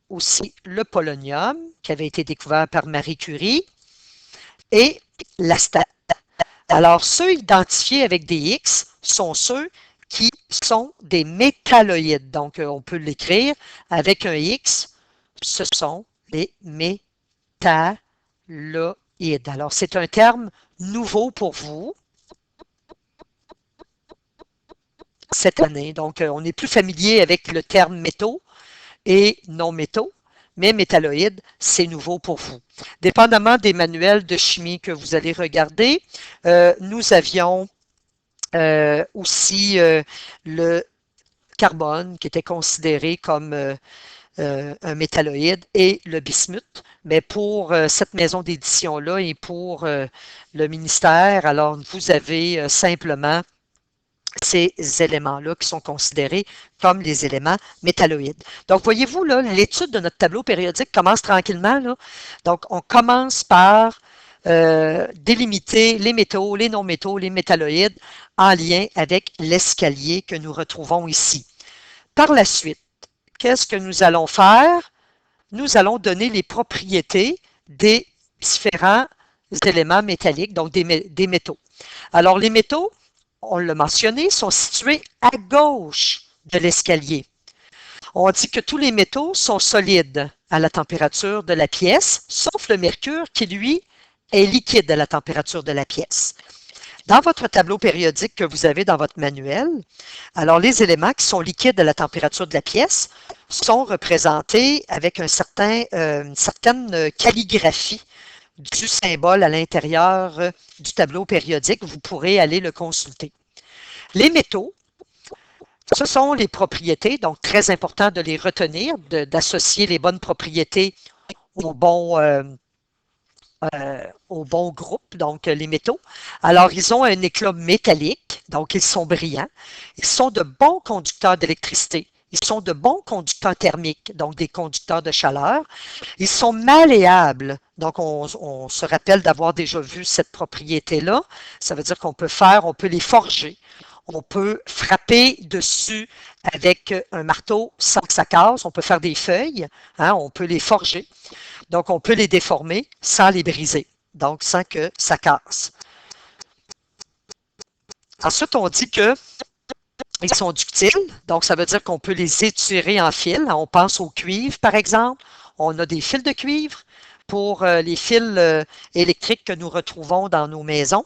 aussi le polonium qui avait été découvert par Marie Curie et l'astate. Alors, ceux identifiés avec des X sont ceux qui sont des métalloïdes. Donc, on peut l'écrire avec un X. Ce sont les métalloïdes. Alors, c'est un terme nouveau pour vous cette année. Donc, on est plus familier avec le terme métaux et non-métaux. Mais métalloïdes, c'est nouveau pour vous. Dépendamment des manuels de chimie que vous allez regarder, nous avions aussi le carbone qui était considéré comme un métalloïde et le bismuth mais pour cette maison d'édition-là et pour le ministère, alors vous avez simplement ces éléments-là qui sont considérés comme les éléments métalloïdes. Donc, voyez-vous, là, l'étude de notre tableau périodique commence tranquillement, là. Donc, on commence par délimiter les métaux, les non-métaux, les métalloïdes en lien avec l'escalier que nous retrouvons ici. Par la suite, qu'est-ce que nous allons faire? Nous allons donner les propriétés des différents éléments métalliques, donc des métaux. Alors, les métaux, on l'a mentionné, sont situés à gauche de l'escalier. On dit que tous les métaux sont solides à la température de la pièce, sauf le mercure qui, lui, est liquide à la température de la pièce. Dans votre tableau périodique que vous avez dans votre manuel, alors les éléments qui sont liquides à la température de la pièce sont représentés avec une certaine calligraphie du symbole à l'intérieur du tableau périodique. Vous pourrez aller le consulter. Les métaux, ce sont les propriétés, donc très important de les retenir, d'associer les bonnes propriétés au bon groupe, donc les métaux. Alors, ils ont un éclat métallique, donc ils sont brillants. Ils sont de bons conducteurs d'électricité. Ils sont de bons conducteurs thermiques, donc des conducteurs de chaleur. Ils sont malléables, donc on se rappelle d'avoir déjà vu cette propriété-là. Ça veut dire on peut les forger. On peut frapper dessus avec un marteau sans que ça casse. On peut faire des feuilles, hein, on peut les forger. Donc, on peut les déformer sans les briser, donc sans que ça casse. Ensuite, on dit qu'ils sont ductiles, donc ça veut dire qu'on peut les étirer en fil. On pense au cuivre, par exemple. On a des fils de cuivre pour les fils électriques que nous retrouvons dans nos maisons.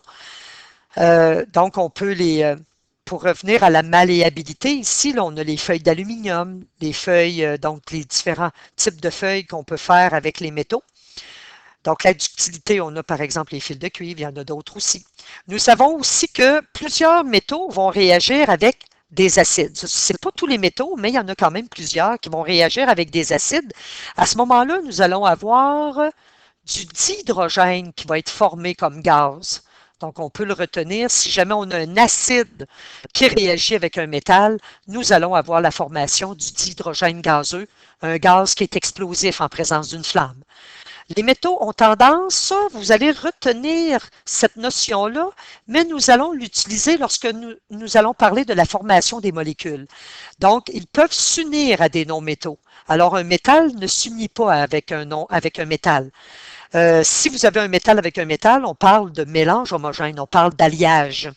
Donc, on peut pour revenir à la malléabilité, ici, là, on a les feuilles d'aluminium, les feuilles, donc les différents types de feuilles qu'on peut faire avec les métaux. Donc, la ductilité, on a par exemple les fils de cuivre, il y en a d'autres aussi. Nous savons aussi que plusieurs métaux vont réagir avec des acides. Ce n'est pas tous les métaux, mais il y en a quand même plusieurs qui vont réagir avec des acides. À ce moment-là, nous allons avoir du dihydrogène qui va être formé comme gaz. Donc, on peut le retenir. Si jamais on a un acide qui réagit avec un métal, nous allons avoir la formation du dihydrogène gazeux, un gaz qui est explosif en présence d'une flamme. Les métaux ont tendance, ça, vous allez retenir cette notion-là, mais nous allons l'utiliser lorsque nous allons parler de la formation des molécules. Donc, ils peuvent s'unir à des non-métaux. Alors, un métal ne s'unit pas avec un métal. Si vous avez un métal avec un métal, on parle de mélange homogène, on parle d'alliage.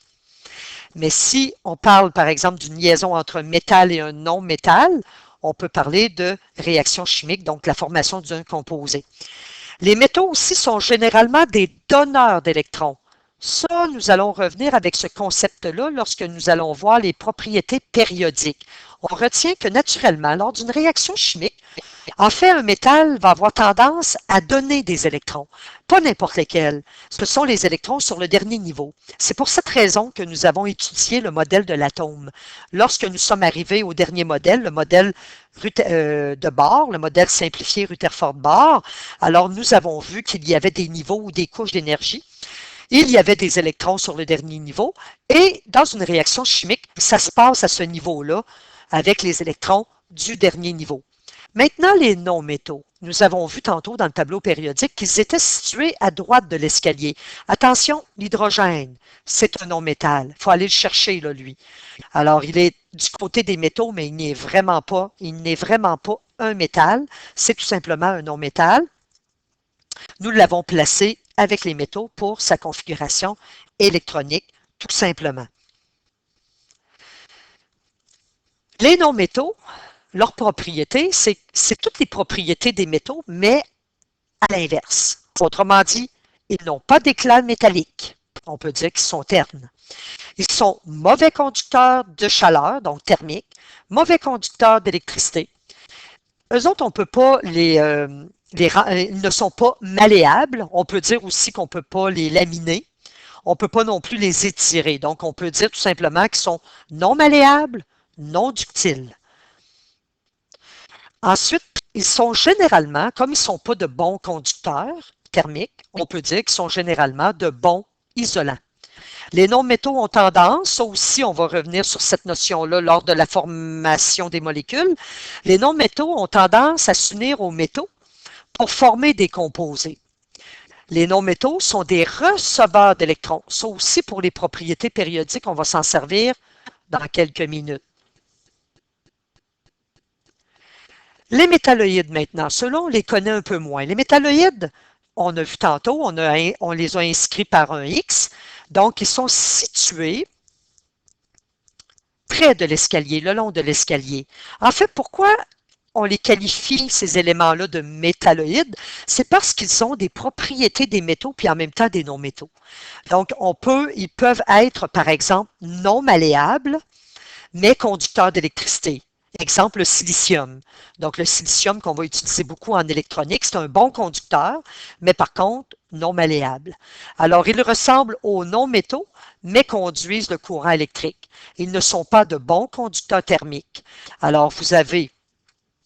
Mais si on parle, par exemple, d'une liaison entre un métal et un non-métal, on peut parler de réaction chimique, donc la formation d'un composé. Les métaux aussi sont généralement des donneurs d'électrons. Ça, nous allons revenir avec ce concept-là lorsque nous allons voir les propriétés périodiques. On retient que naturellement, lors d'une réaction chimique, en fait, un métal va avoir tendance à donner des électrons, pas n'importe lesquels. Ce sont les électrons sur le dernier niveau. C'est pour cette raison que nous avons étudié le modèle de l'atome. Lorsque nous sommes arrivés au dernier modèle, le modèle de Bohr, le modèle simplifié Rutherford-Bohr, alors nous avons vu qu'il y avait des niveaux ou des couches d'énergie. Il y avait des électrons sur le dernier niveau et dans une réaction chimique, ça se passe à ce niveau-là avec les électrons du dernier niveau. Maintenant, les non-métaux. Nous avons vu tantôt dans le tableau périodique qu'ils étaient situés à droite de l'escalier. Attention, l'hydrogène, c'est un non-métal. Il faut aller le chercher, là, lui. Alors, il est du côté des métaux, mais il n'est vraiment pas un métal. C'est tout simplement un non-métal. Nous l'avons placé avec les métaux pour sa configuration électronique, tout simplement. Les non-métaux, leur propriété, c'est toutes les propriétés des métaux, mais à l'inverse. Autrement dit, ils n'ont pas d'éclat métallique. On peut dire qu'ils sont ternes. Ils sont mauvais conducteurs de chaleur, donc thermique, mauvais conducteurs d'électricité. Eux autres, on ne peut pas ils ne sont pas malléables. On peut dire aussi qu'on ne peut pas les laminer. On ne peut pas non plus les étirer. Donc, on peut dire tout simplement qu'ils sont non malléables, non ductiles. Ensuite, ils sont généralement, comme ils ne sont pas de bons conducteurs thermiques, on peut dire qu'ils sont généralement de bons isolants. Les non-métaux ont tendance, ça aussi on va revenir sur cette notion-là lors de la formation des molécules, les non-métaux ont tendance à s'unir aux métaux pour former des composés. Les non-métaux sont des receveurs d'électrons. Ça aussi, pour les propriétés périodiques, on va s'en servir dans quelques minutes. Les métalloïdes maintenant, ceux-là, on les connaît un peu moins. Les métalloïdes, on a vu tantôt, on les a inscrits par un X. Donc, ils sont situés près de l'escalier, le long de l'escalier. En fait, pourquoi on les qualifie, ces éléments-là, de métalloïdes? C'est parce qu'ils ont des propriétés des métaux puis en même temps des non-métaux. Donc, ils peuvent être, par exemple, non malléables, mais conducteurs d'électricité. Exemple, le silicium. Donc, le silicium qu'on va utiliser beaucoup en électronique, c'est un bon conducteur, mais par contre, non malléable. Alors, ils ressemblent aux non-métaux, mais conduisent le courant électrique. Ils ne sont pas de bons conducteurs thermiques. Alors,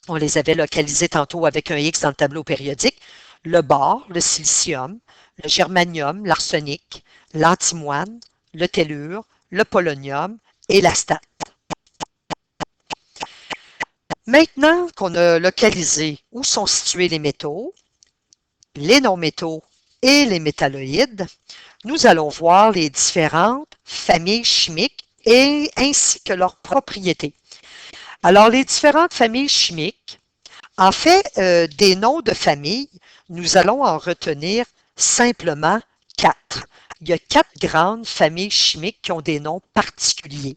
on les avait localisés tantôt avec un X dans le tableau périodique, le bore, le silicium, le germanium, l'arsenic, l'antimoine, le tellure, le polonium et l'astate. Maintenant qu'on a localisé où sont situés les métaux, les non-métaux et les métalloïdes, nous allons voir les différentes familles chimiques et ainsi que leurs propriétés. Alors, les différentes familles chimiques, en fait, des noms de famille, nous allons en retenir simplement 4. Il y a 4 grandes familles chimiques qui ont des noms particuliers.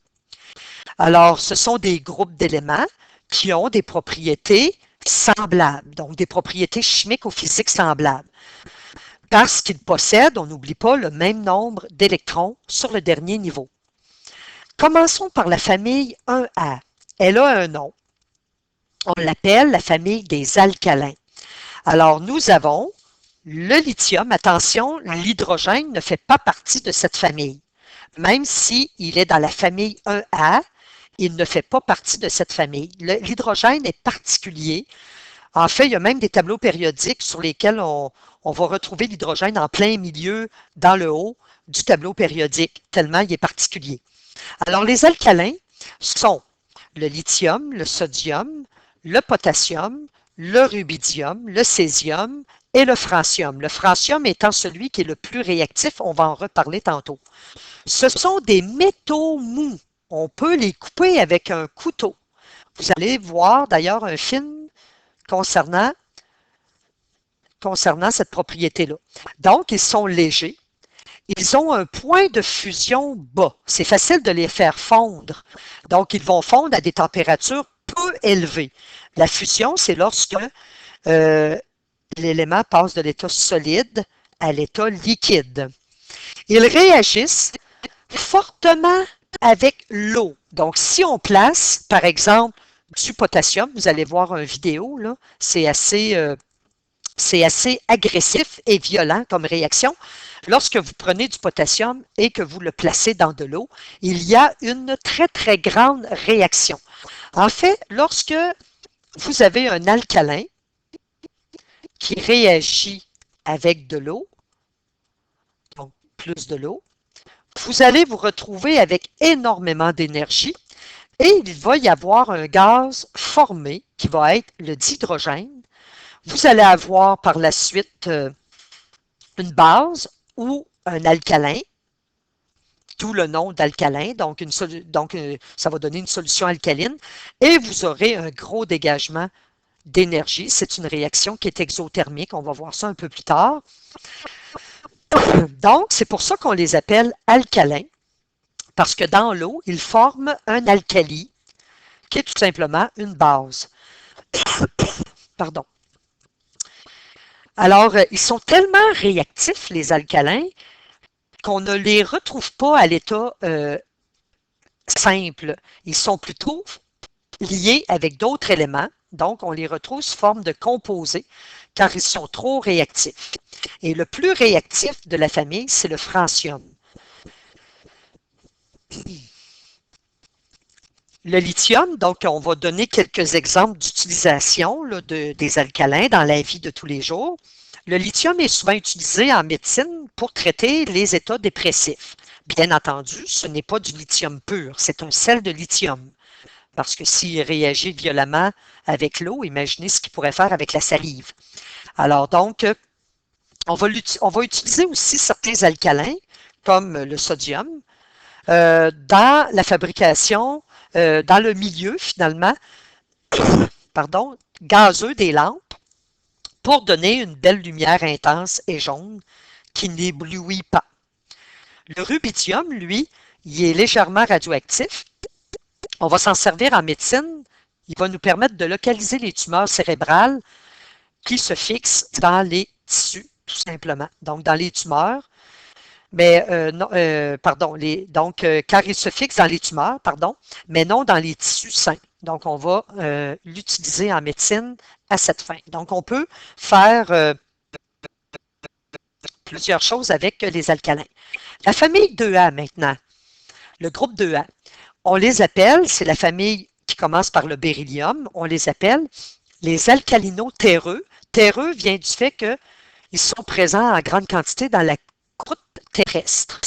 Alors, ce sont des groupes d'éléments qui ont des propriétés semblables, donc des propriétés chimiques ou physiques semblables. Parce qu'ils possèdent, on n'oublie pas, le même nombre d'électrons sur le dernier niveau. Commençons par la famille 1A. Elle a un nom. On l'appelle la famille des alcalins. Alors, nous avons le lithium. Attention, l'hydrogène ne fait pas partie de cette famille. Même s'il est dans la famille 1A, il ne fait pas partie de cette famille. L'hydrogène est particulier. En fait, il y a même des tableaux périodiques sur lesquels on va retrouver l'hydrogène en plein milieu, dans le haut du tableau périodique, tellement il est particulier. Alors, les alcalins sont le lithium, le sodium, le potassium, le rubidium, le césium et le francium. Le francium étant celui qui est le plus réactif, on va en reparler tantôt. Ce sont des métaux mous. On peut les couper avec un couteau. Vous allez voir d'ailleurs un film concernant cette propriété-là. Donc, ils sont légers. Ils ont un point de fusion bas. C'est facile de les faire fondre. Donc, ils vont fondre à des températures peu élevées. La fusion, c'est lorsque l'élément passe de l'état solide à l'état liquide. Ils réagissent fortement avec l'eau. Donc, si on place, par exemple, du potassium, vous allez voir une vidéo, là, c'est assez agressif et violent comme réaction. Lorsque vous prenez du potassium et que vous le placez dans de l'eau, il y a une très, très grande réaction. En fait, lorsque vous avez un alcalin qui réagit avec de l'eau, donc plus de l'eau, vous allez vous retrouver avec énormément d'énergie et il va y avoir un gaz formé qui va être le dihydrogène. Vous allez avoir par la suite une base ou un alcalin, d'où le nom d'alcalin, donc, ça va donner une solution alcaline, et vous aurez un gros dégagement d'énergie. C'est une réaction qui est exothermique, on va voir ça un peu plus tard. Donc, c'est pour ça qu'on les appelle alcalins, parce que dans l'eau, ils forment un alcali, qui est tout simplement une base. Pardon. Alors, ils sont tellement réactifs, les alcalins, qu'on ne les retrouve pas à l'état simple. Ils sont plutôt liés avec d'autres éléments, donc on les retrouve sous forme de composés, car ils sont trop réactifs. Et le plus réactif de la famille, c'est le francium. Le lithium, donc on va donner quelques exemples d'utilisation des alcalins dans la vie de tous les jours. Le lithium est souvent utilisé en médecine pour traiter les états dépressifs. Bien entendu, ce n'est pas du lithium pur, c'est un sel de lithium. Parce que s'il réagit violemment avec l'eau, imaginez ce qu'il pourrait faire avec la salive. Alors donc, on va utiliser aussi certains alcalins, comme le sodium, dans la fabrication, dans le milieu finalement, pardon, gazeux des lampes, pour donner une belle lumière intense et jaune qui n'éblouit pas. Le rubidium, lui, il est légèrement radioactif. On va s'en servir en médecine. Il va nous permettre de localiser les tumeurs cérébrales qui se fixent dans les tissus, tout simplement. Donc, dans les tumeurs, mais non, pardon, car il se fixe dans les tumeurs, pardon, mais non dans les tissus sains. Donc, on va l'utiliser en médecine à cette fin. Donc, on peut faire plusieurs choses avec les alcalins. La famille 2A maintenant, le groupe 2A, on les appelle, c'est la famille qui commence par le beryllium, on les appelle les alcalino-terreux. Terreux vient du fait qu'ils sont présents en grande quantité dans la croûte terrestre.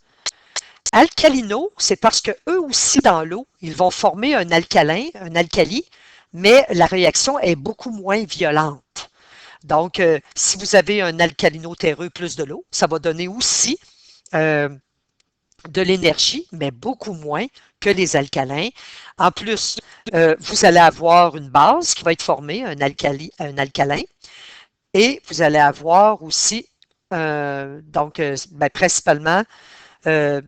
Alcalino, c'est parce que eux aussi dans l'eau, ils vont former un alcalin, un alcali, mais la réaction est beaucoup moins violente. Donc, si vous avez un alcalino terreux plus de l'eau, ça va donner aussi de l'énergie, mais beaucoup moins que les alcalins. En plus, vous allez avoir une base qui va être formée, un alcalin, et vous allez avoir aussi, principalement, un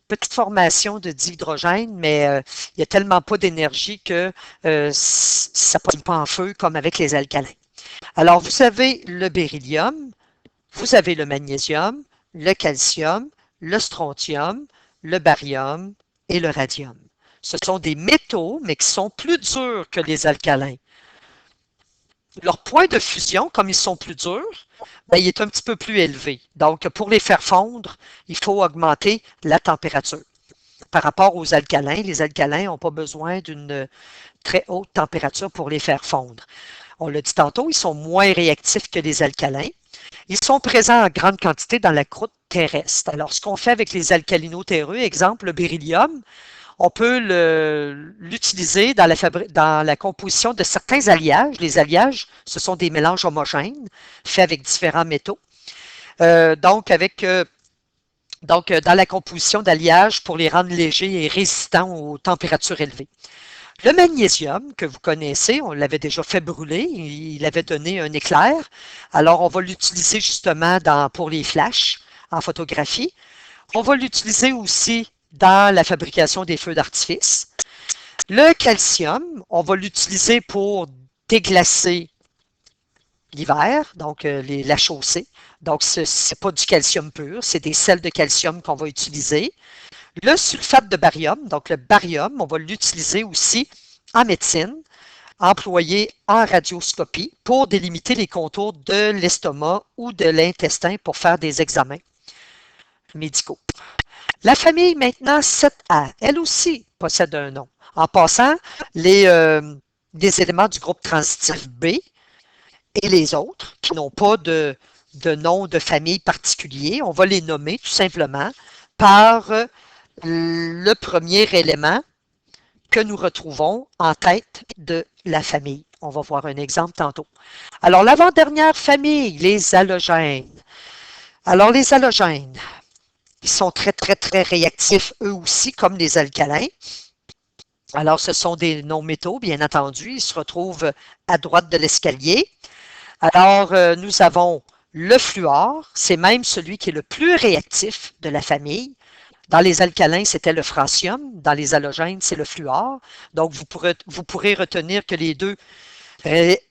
petite formation de dihydrogène, mais il n'y a tellement pas d'énergie que ça ne pogne pas en feu comme avec les alcalins. Alors, vous avez le beryllium, vous avez le magnésium, le calcium, le strontium, le barium et le radium. Ce sont des métaux, mais qui sont plus durs que les alcalins. Leur point de fusion, comme ils sont plus durs, il est un petit peu plus élevé. Donc, pour les faire fondre, il faut augmenter la température. Par rapport aux alcalins, les alcalins n'ont pas besoin d'une très haute température pour les faire fondre. On l'a dit tantôt, ils sont moins réactifs que les alcalins. Ils sont présents en grande quantité dans la croûte terrestre. Alors, ce qu'on fait avec les alcalino-terreux, exemple le beryllium, on peut l'utiliser dans la composition de certains alliages. Les alliages, ce sont des mélanges homogènes faits avec différents métaux. Donc, dans la composition d'alliages pour les rendre légers et résistants aux températures élevées. Le magnésium, que vous connaissez, on l'avait déjà fait brûler, il avait donné un éclair. Alors, on va l'utiliser justement pour les flashs en photographie. On va l'utiliser aussi dans la fabrication des feux d'artifice. Le calcium, on va l'utiliser pour déglacer l'hiver, donc la chaussée. Donc, ce n'est pas du calcium pur, c'est des sels de calcium qu'on va utiliser. Le sulfate de barium, donc le barium, on va l'utiliser aussi en médecine, employé en radioscopie pour délimiter les contours de l'estomac ou de l'intestin pour faire des examens médicaux. La famille maintenant 7A, elle aussi possède un nom. En passant, des éléments du groupe transitif B et les autres qui n'ont pas de nom de famille particulier, on va les nommer tout simplement par le premier élément que nous retrouvons en tête de la famille. On va voir un exemple tantôt. Alors, l'avant-dernière famille, les halogènes. Alors, les halogènes, ils sont très, très, très réactifs eux aussi, comme les alcalins. Alors, ce sont des non-métaux, bien entendu. Ils se retrouvent à droite de l'escalier. Alors, nous avons le fluor. C'est même celui qui est le plus réactif de la famille. Dans les alcalins, c'était le francium. Dans les halogènes, c'est le fluor. Donc, vous pourrez retenir que les deux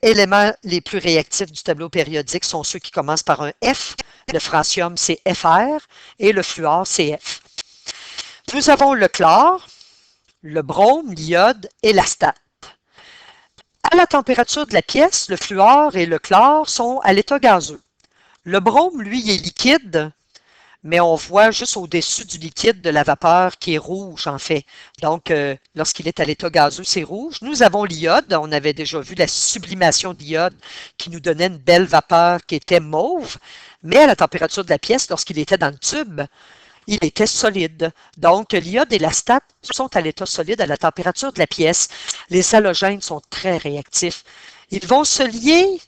éléments les plus réactifs du tableau périodique sont ceux qui commencent par un F. Le francium, c'est Fr et le fluor, c'est F. Nous avons le chlore, le brome, l'iode et l'astate. À la température de la pièce, le fluor et le chlore sont à l'état gazeux. Le brome, lui, est liquide, mais on voit juste au-dessus du liquide de la vapeur qui est rouge, en fait. Donc, lorsqu'il est à l'état gazeux, c'est rouge. Nous avons l'iode. On avait déjà vu la sublimation de l'iode qui nous donnait une belle vapeur qui était mauve, mais à la température de la pièce, lorsqu'il était dans le tube, il était solide. Donc, l'iode et l'acétate sont à l'état solide à la température de la pièce. Les halogènes sont très réactifs. Ils vont se lier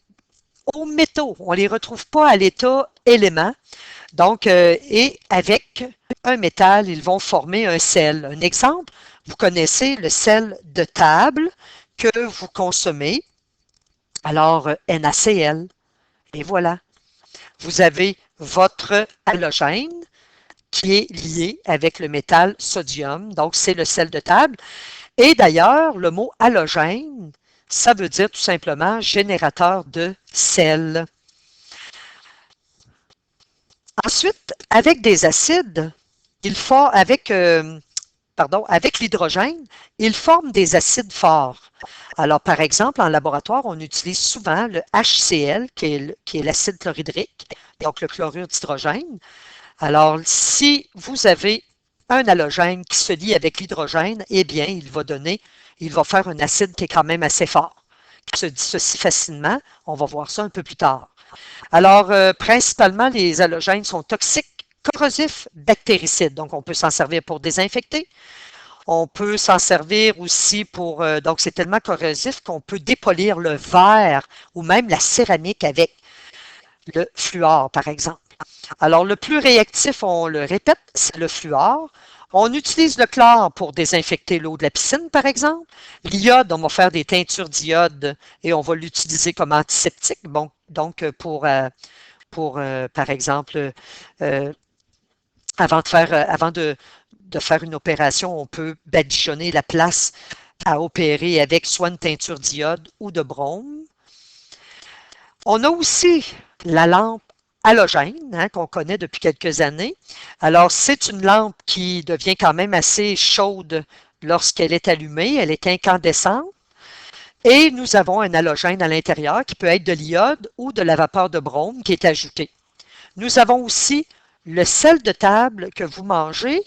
aux métaux. On ne les retrouve pas à l'état élément. Donc, et avec un métal, ils vont former un sel. Un exemple, vous connaissez le sel de table que vous consommez. Alors, NaCl. Et voilà. Vous avez votre halogène qui est lié avec le métal sodium. Donc, c'est le sel de table. Et d'ailleurs, le mot halogène, ça veut dire tout simplement générateur de sel. Ensuite, avec des acides, avec l'hydrogène, ils forment des acides forts. Alors, par exemple, en laboratoire, on utilise souvent le HCl, qui est l'acide chlorhydrique, donc le chlorure d'hydrogène. Alors, si vous avez un halogène qui se lie avec l'hydrogène, eh bien, il va faire un acide qui est quand même assez fort, qui se dissocie facilement. On va voir ça un peu plus tard. Alors, principalement, les halogènes sont toxiques, corrosifs, bactéricides. Donc, on peut s'en servir pour désinfecter. On peut s'en servir aussi pour... donc, c'est tellement corrosif qu'on peut dépolir le verre ou même la céramique avec le fluor, par exemple. Alors, le plus réactif, on le répète, c'est le fluor. On utilise le chlore pour désinfecter l'eau de la piscine, par exemple. L'iode, on va faire des teintures d'iode et on va l'utiliser comme antiseptique. Bon, donc, par exemple, avant de faire une opération, on peut badigeonner la place à opérer avec soit une teinture d'iode ou de brome. On a aussi la lampe halogène, hein, qu'on connaît depuis quelques années. Alors, c'est une lampe qui devient quand même assez chaude lorsqu'elle est allumée. Elle est incandescente. Et nous avons un halogène à l'intérieur qui peut être de l'iode ou de la vapeur de brome qui est ajoutée. Nous avons aussi le sel de table que vous mangez.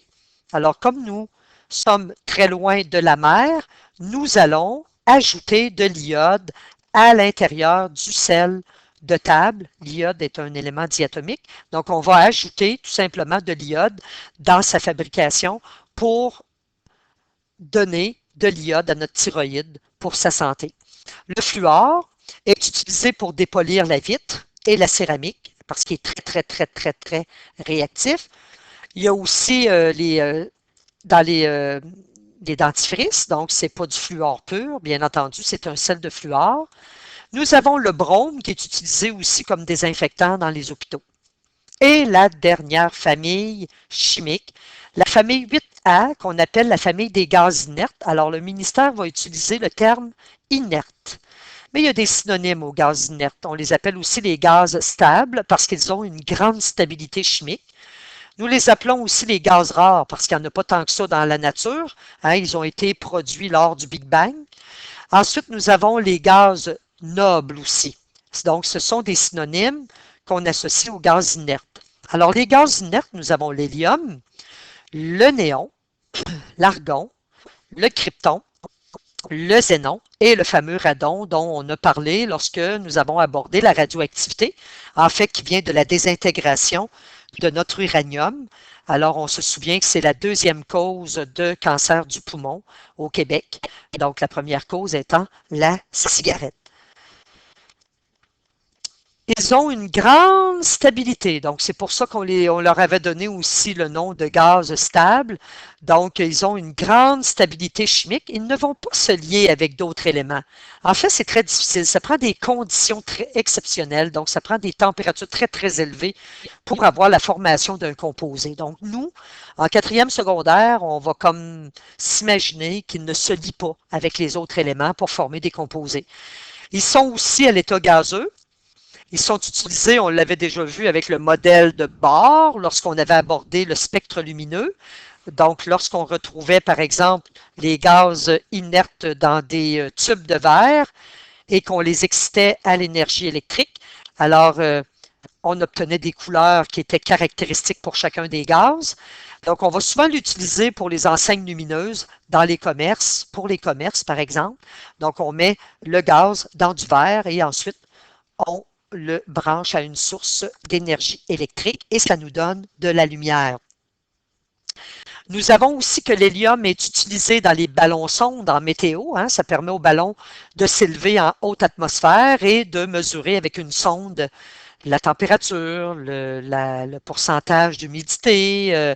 Alors, comme nous sommes très loin de la mer, nous allons ajouter de l'iode à l'intérieur du sel de table. L'iode est un élément diatomique. Donc, on va ajouter tout simplement de l'iode dans sa fabrication pour donner de l'iode à notre thyroïde pour sa santé. Le fluor est utilisé pour dépolir la vitre et la céramique parce qu'il est très, très, très, très, très réactif. Il y a aussi dans les dentifrices, donc ce n'est pas du fluor pur, bien entendu, c'est un sel de fluor. Nous avons le brome qui est utilisé aussi comme désinfectant dans les hôpitaux. Et la dernière famille chimique, la famille 8A, qu'on appelle la famille des gaz inertes. Alors, le ministère va utiliser le terme inerte. Mais il y a des synonymes aux gaz inertes. On les appelle aussi les gaz stables parce qu'ils ont une grande stabilité chimique. Nous les appelons aussi les gaz rares parce qu'il n'y en a pas tant que ça dans la nature. Hein, ils ont été produits lors du Big Bang. Ensuite, nous avons les gaz nobles aussi. Donc, ce sont des synonymes qu'on associe aux gaz inertes. Alors, les gaz inertes, nous avons l'hélium, le néon, l'argon, le krypton, le xénon et le fameux radon dont on a parlé lorsque nous avons abordé la radioactivité, en fait, qui vient de la désintégration de notre uranium. Alors, on se souvient que c'est la deuxième cause de cancer du poumon au Québec. Donc, la première cause étant la cigarette. Ils ont une grande stabilité, donc c'est pour ça qu'on leur avait donné aussi le nom de gaz stable. Donc, ils ont une grande stabilité chimique. Ils ne vont pas se lier avec d'autres éléments. En fait, c'est très difficile. Ça prend des conditions très exceptionnelles, donc ça prend des températures très, très élevées pour avoir la formation d'un composé. Donc, nous, en quatrième secondaire, on va comme s'imaginer qu'ils ne se lient pas avec les autres éléments pour former des composés. Ils sont aussi à l'état gazeux. Ils sont utilisés, on l'avait déjà vu avec le modèle de Bohr, lorsqu'on avait abordé le spectre lumineux. Donc, lorsqu'on retrouvait, par exemple, les gaz inertes dans des tubes de verre et qu'on les excitait à l'énergie électrique, alors on obtenait des couleurs qui étaient caractéristiques pour chacun des gaz. Donc, on va souvent l'utiliser pour les enseignes lumineuses dans les commerces, pour les commerces, par exemple. Donc, on met le gaz dans du verre et ensuite, on le branche à une source d'énergie électrique et ça nous donne de la lumière. Nous avons aussi que l'hélium est utilisé dans les ballons sondes en météo. Hein, ça permet aux ballons de s'élever en haute atmosphère et de mesurer avec une sonde la température, le pourcentage d'humidité,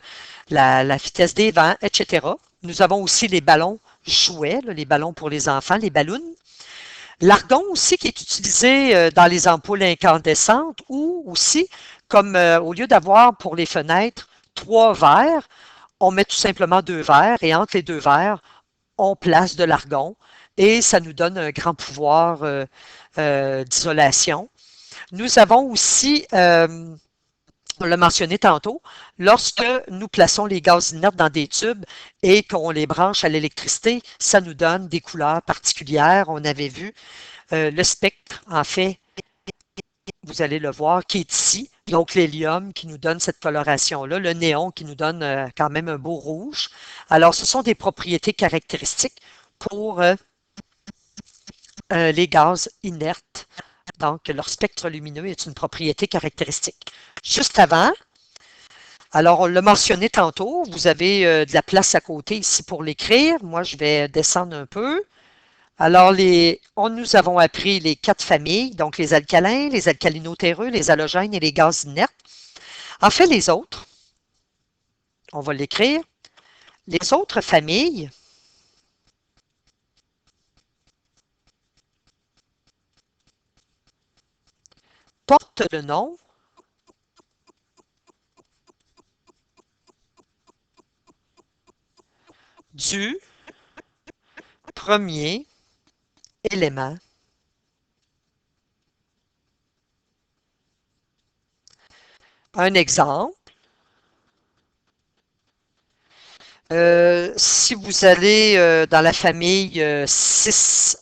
la vitesse des vents, etc. Nous avons aussi les ballons jouets, là, les ballons pour les enfants, les ballons. L'argon aussi qui est utilisé dans les ampoules incandescentes ou aussi comme au lieu d'avoir pour les fenêtres 3 verres, on met tout simplement 2 verres et entre les 2 verres, on place de l'argon et ça nous donne un grand pouvoir d'isolation. Nous avons aussi, on l'a mentionné tantôt, lorsque nous plaçons les gaz inertes dans des tubes et qu'on les branche à l'électricité, ça nous donne des couleurs particulières. On avait vu le spectre, en fait, vous allez le voir, qui est ici. Donc, l'hélium qui nous donne cette coloration-là, le néon qui nous donne quand même un beau rouge. Alors, ce sont des propriétés caractéristiques pour les gaz inertes. Donc, leur spectre lumineux est une propriété caractéristique. Juste avant, alors on l'a mentionné tantôt, vous avez de la place à côté ici pour l'écrire. Moi, je vais descendre un peu. Alors, nous avons appris les 4 familles, donc les alcalins, les alcalino-terreux, les halogènes et les gaz inertes. En fait, les autres, on va l'écrire, les autres familles portent le nom du premier élément. Un exemple, si vous allez dans la famille 6A,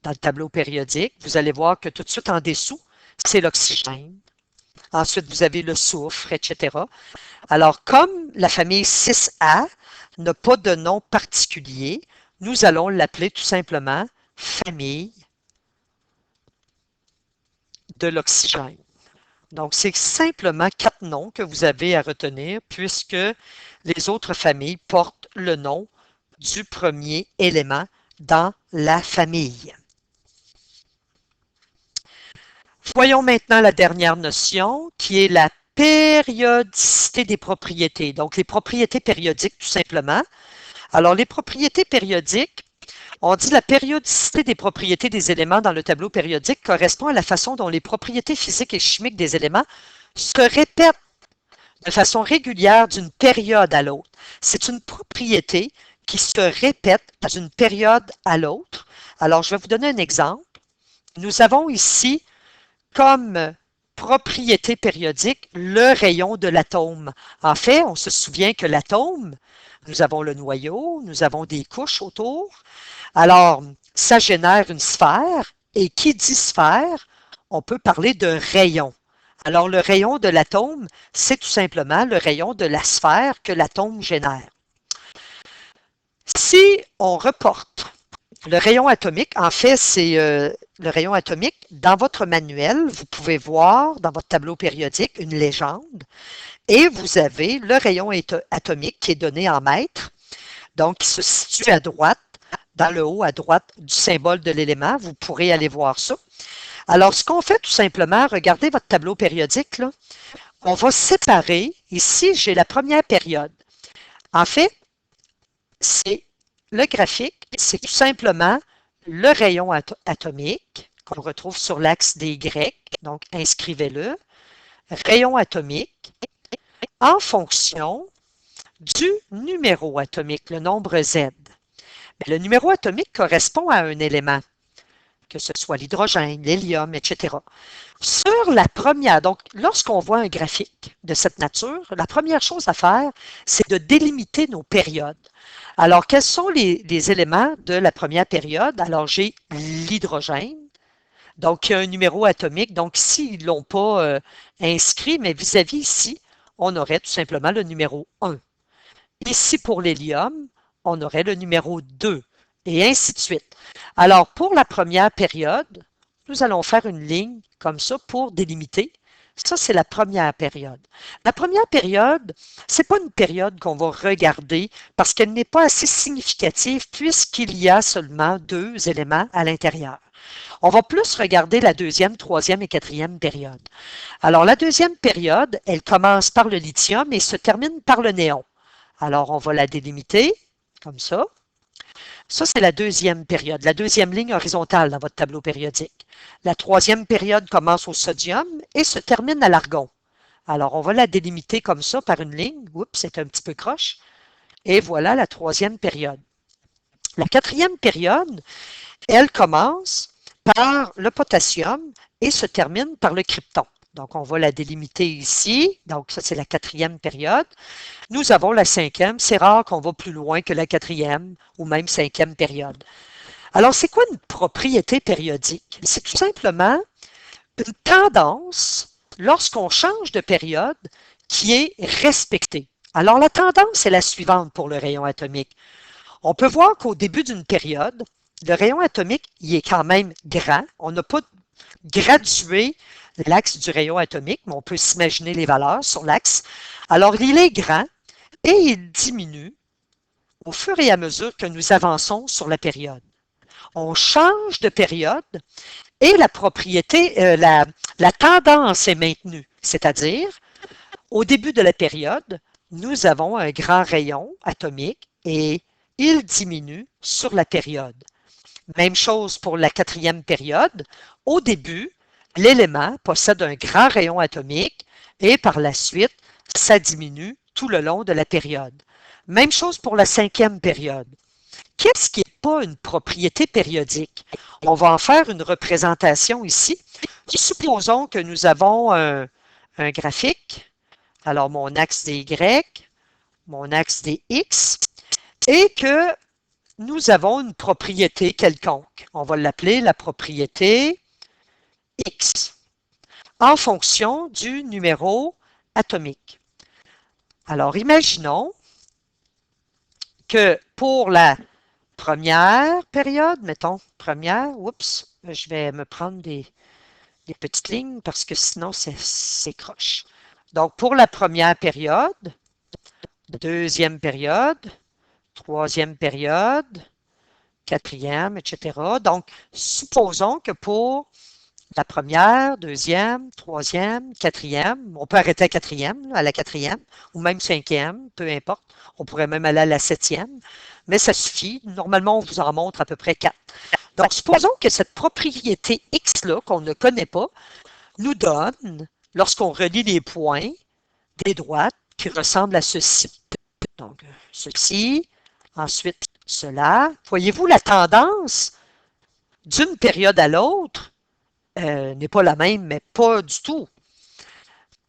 dans le tableau périodique, vous allez voir que tout de suite en dessous, c'est l'oxygène. Ensuite, vous avez le soufre, etc. Alors, comme la famille 6A n'a pas de nom particulier, nous allons l'appeler tout simplement famille de l'oxygène. Donc, c'est simplement 4 noms que vous avez à retenir puisque les autres familles portent le nom du premier élément dans la famille. Voyons maintenant la dernière notion qui est la périodicité des propriétés. Donc, les propriétés périodiques, tout simplement. Alors, les propriétés périodiques, on dit la périodicité des propriétés des éléments dans le tableau périodique correspond à la façon dont les propriétés physiques et chimiques des éléments se répètent de façon régulière d'une période à l'autre. C'est une propriété qui se répète d'une période à l'autre. Alors, je vais vous donner un exemple. Nous avons ici comme propriété périodique le rayon de l'atome. En fait, on se souvient que l'atome, nous avons le noyau, nous avons des couches autour. Alors, ça génère une sphère et qui dit sphère, on peut parler de rayon. Alors, le rayon de l'atome, c'est tout simplement le rayon de la sphère que l'atome génère. Si on reporte le rayon atomique, en fait, c'est le rayon atomique. Dans votre manuel, vous pouvez voir dans votre tableau périodique une légende et vous avez le rayon atomique qui est donné en mètres, donc qui se situe à droite, dans le haut à droite du symbole de l'élément. Vous pourrez aller voir ça. Alors, ce qu'on fait tout simplement, regardez votre tableau périodique, là, on va séparer. Ici, j'ai la première période. En fait, c'est le graphique, c'est tout simplement le rayon atomique qu'on retrouve sur l'axe des Y. Donc, inscrivez-le. Rayon atomique en fonction du numéro atomique, le nombre Z. Mais le numéro atomique correspond à un élément, que ce soit l'hydrogène, l'hélium, etc. Sur la première, donc lorsqu'on voit un graphique de cette nature, la première chose à faire, c'est de délimiter nos périodes. Alors, quels sont les éléments de la première période? Alors, j'ai l'hydrogène, Donc, il y a un numéro atomique. Donc, ici, ils ne l'ont pas inscrit, mais vis-à-vis ici, on aurait tout simplement le numéro 1. Ici, pour l'hélium, on aurait le numéro 2, et ainsi de suite. Alors, pour la première période, nous allons faire une ligne comme ça pour délimiter. Ça, c'est la première période. La première période, c'est pas une période qu'on va regarder parce qu'elle n'est pas assez significative puisqu'il y a seulement 2 éléments à l'intérieur. On va plus regarder la deuxième, troisième et quatrième période. Alors, la deuxième période, elle commence par le lithium et se termine par le néon. Alors, on va la délimiter comme ça. Ça, c'est la deuxième période, la deuxième ligne horizontale dans votre tableau périodique. La troisième période commence au sodium et se termine à l'argon. Alors, on va la délimiter comme ça par une ligne. Oups, c'est un petit peu croche. Et voilà la troisième période. La quatrième période, elle commence par le potassium et se termine par le krypton. Donc, on va la délimiter ici. Donc, ça, c'est la quatrième période. Nous avons la cinquième. C'est rare qu'on va plus loin que la quatrième ou même cinquième période. Alors, c'est quoi une propriété périodique? C'est tout simplement une tendance lorsqu'on change de période qui est respectée. Alors, la tendance est la suivante pour le rayon atomique. On peut voir qu'au début d'une période, le rayon atomique, il est quand même grand. On n'a pas gradué l'axe du rayon atomique, mais on peut s'imaginer les valeurs sur l'axe. Alors, il est grand et il diminue au fur et à mesure que nous avançons sur la période. On change de période et la propriété, la tendance est maintenue, c'est-à-dire, au début de la période, nous avons un grand rayon atomique et il diminue sur la période. Même chose pour la quatrième période. Au début, l'élément possède un grand rayon atomique et par la suite, ça diminue tout le long de la période. Même chose pour la cinquième période. Qu'est-ce qui n'est pas une propriété périodique? On va en faire une représentation ici. Supposons que nous avons un graphique. Alors, mon axe des Y, mon axe des X, et que nous avons une propriété quelconque. On va l'appeler la propriété X, en fonction du numéro atomique. Alors, imaginons que pour la première période, mettons première, oups, je vais me prendre des petites lignes parce que sinon c'est croche. Donc, pour la première période, deuxième période, troisième période, quatrième, etc. Donc, supposons que pour la première, deuxième, troisième, quatrième, on peut arrêter à quatrième, à la quatrième, ou même cinquième, peu importe. On pourrait même aller à la septième, mais ça suffit. Normalement, on vous en montre à peu près 4. Donc, supposons que cette propriété X-là, qu'on ne connaît pas, nous donne, lorsqu'on relie les points, des droites qui ressemblent à ceci. Donc, ceci, ensuite cela. Voyez-vous, la tendance d'une période à l'autre n'est pas la même, mais pas du tout.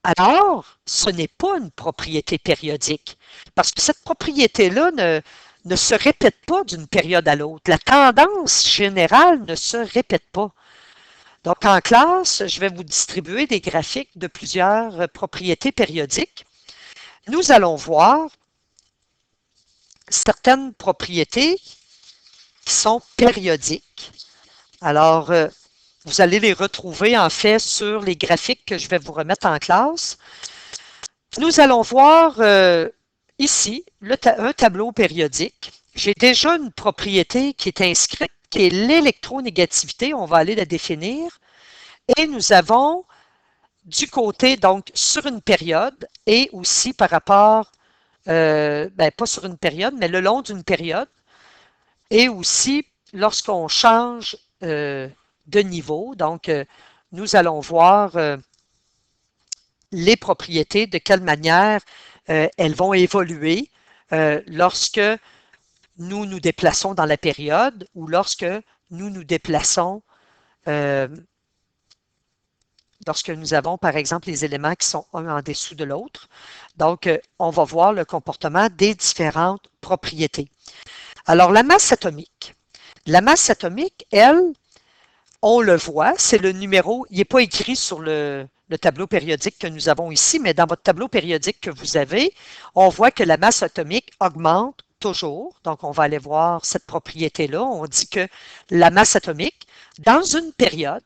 Alors, ce n'est pas une propriété périodique, parce que cette propriété-là ne se répète pas d'une période à l'autre. La tendance générale ne se répète pas. Donc, en classe, je vais vous distribuer des graphiques de plusieurs propriétés périodiques. Nous allons voir certaines propriétés qui sont périodiques. Alors, vous allez les retrouver en fait sur les graphiques que je vais vous remettre en classe. Nous allons voir ici un tableau périodique. J'ai déjà une propriété qui est inscrite, qui est l'électronégativité. On va aller la définir. Et nous avons du côté, donc, sur une période et aussi par rapport, pas sur une période, mais le long d'une période. Et aussi, lorsqu'on change de niveau, donc, nous allons voir les propriétés, de quelle manière elles vont évoluer lorsque nous nous déplaçons dans la période ou lorsque nous nous déplaçons lorsque nous avons, par exemple, les éléments qui sont un en dessous de l'autre. Donc, on va voir le comportement des différentes propriétés. Alors, la masse atomique. La masse atomique, elle, on le voit, c'est le numéro, il n'est pas écrit sur le tableau périodique que nous avons ici, mais dans votre tableau périodique que vous avez, on voit que la masse atomique augmente toujours. Donc, on va aller voir cette propriété-là. On dit que la masse atomique, dans une période,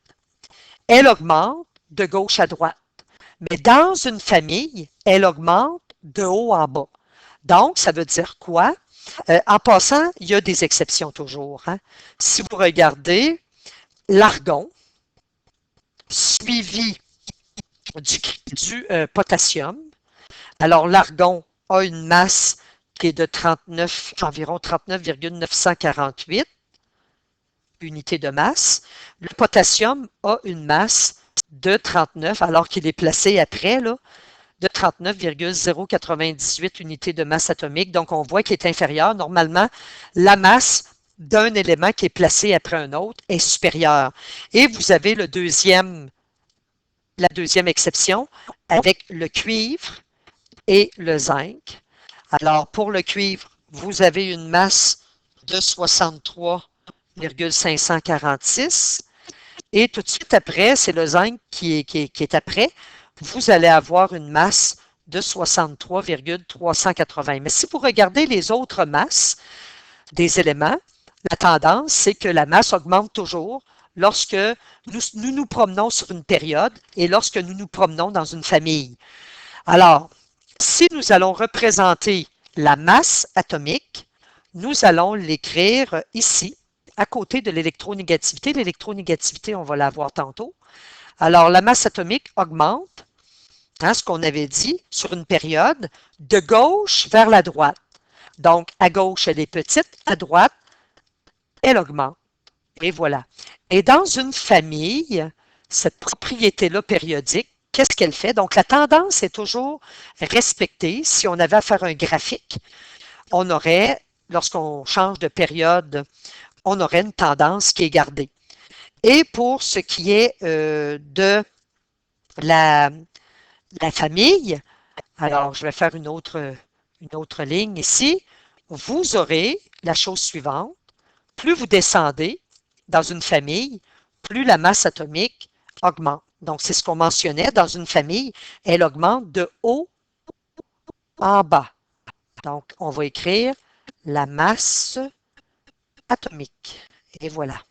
elle augmente de gauche à droite. Mais dans une famille, elle augmente de haut en bas. Donc, ça veut dire quoi? En passant, il y a des exceptions toujours. Hein? Si vous regardez l'argon, suivi du potassium, alors l'argon a une masse qui est de 39, environ 39,948 unités de masse. Le potassium a une masse de 39, alors qu'il est placé après, là, de 39,098 unités de masse atomique. Donc, on voit qu'il est inférieur. Normalement, la masse d'un élément qui est placé après un autre est supérieure. Et vous avez la deuxième exception avec le cuivre et le zinc. Alors, pour le cuivre, vous avez une masse de 63,546. Et tout de suite après, c'est le zinc qui est après. Vous allez avoir une masse de 63,380. Mais si vous regardez les autres masses des éléments, la tendance, c'est que la masse augmente toujours lorsque nous promenons sur une période et lorsque nous nous promenons dans une famille. Alors, si nous allons représenter la masse atomique, nous allons l'écrire ici, à côté de l'électronégativité. L'électronégativité, on va la voir tantôt. Alors, la masse atomique augmente, hein, ce qu'on avait dit, sur une période, de gauche vers la droite. Donc, à gauche, elle est petite, à droite, elle augmente. Et voilà. Et dans une famille, cette propriété-là périodique, qu'est-ce qu'elle fait? Donc, la tendance est toujours respectée. Si on avait à faire un graphique, on aurait, lorsqu'on change de période, on aurait une tendance qui est gardée. Et pour ce qui est de la famille, alors je vais faire une autre ligne ici, vous aurez la chose suivante. Plus vous descendez dans une famille, plus la masse atomique augmente. Donc, c'est ce qu'on mentionnait, dans une famille, elle augmente de haut en bas. Donc, on va écrire la masse atomique. Et voilà.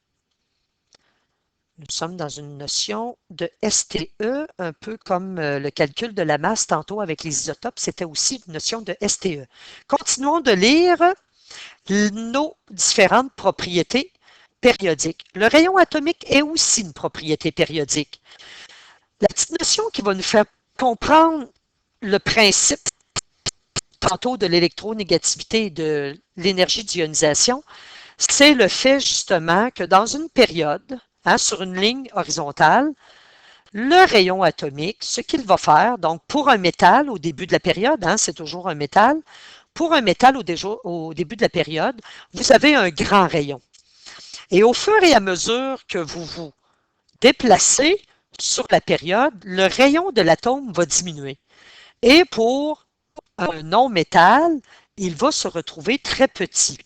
Nous sommes dans une notion de STE, un peu comme le calcul de la masse tantôt avec les isotopes, c'était aussi une notion de STE. Continuons de lire nos différentes propriétés périodiques. Le rayon atomique est aussi une propriété périodique. La petite notion qui va nous faire comprendre le principe tantôt de l'électronégativité et de l'énergie d'ionisation, c'est le fait justement que dans une période, hein, sur une ligne horizontale, le rayon atomique, ce qu'il va faire, donc pour un métal au début de la période, hein, c'est toujours un métal, pour un métal au début de la période, vous avez un grand rayon. Et au fur et à mesure que vous vous déplacez sur la période, le rayon de l'atome va diminuer. Et pour un non-métal, il va se retrouver très petit.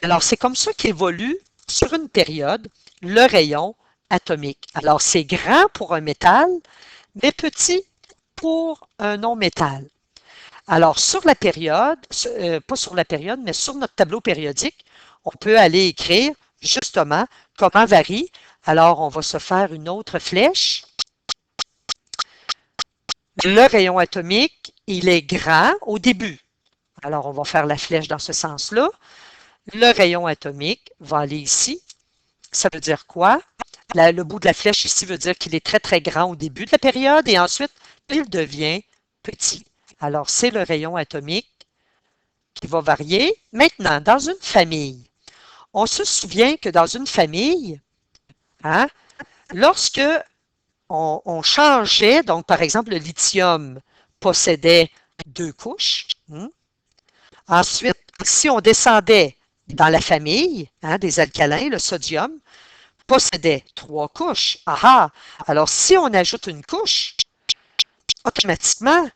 Alors, c'est comme ça qu'évolue sur une période le rayon atomique. Alors, c'est grand pour un métal, mais petit pour un non-métal. Alors, sur la période, pas sur la période, mais sur notre tableau périodique, on peut aller écrire justement comment varie. Alors, on va se faire une autre flèche. Le rayon atomique, il est grand au début. Alors, on va faire la flèche dans ce sens-là. Le rayon atomique va aller ici. Ça veut dire quoi? Le bout de la flèche ici veut dire qu'il est très, très grand au début de la période et ensuite, il devient petit. Alors, c'est le rayon atomique qui va varier. Maintenant, dans une famille, on se souvient que dans une famille, hein, lorsque on changeait, donc par exemple, le lithium possédait 2 couches. Ensuite, si on descendait dans la famille hein, des alcalins, le sodium possédait 3 couches. Ah! Alors, si on ajoute une couche, automatiquement,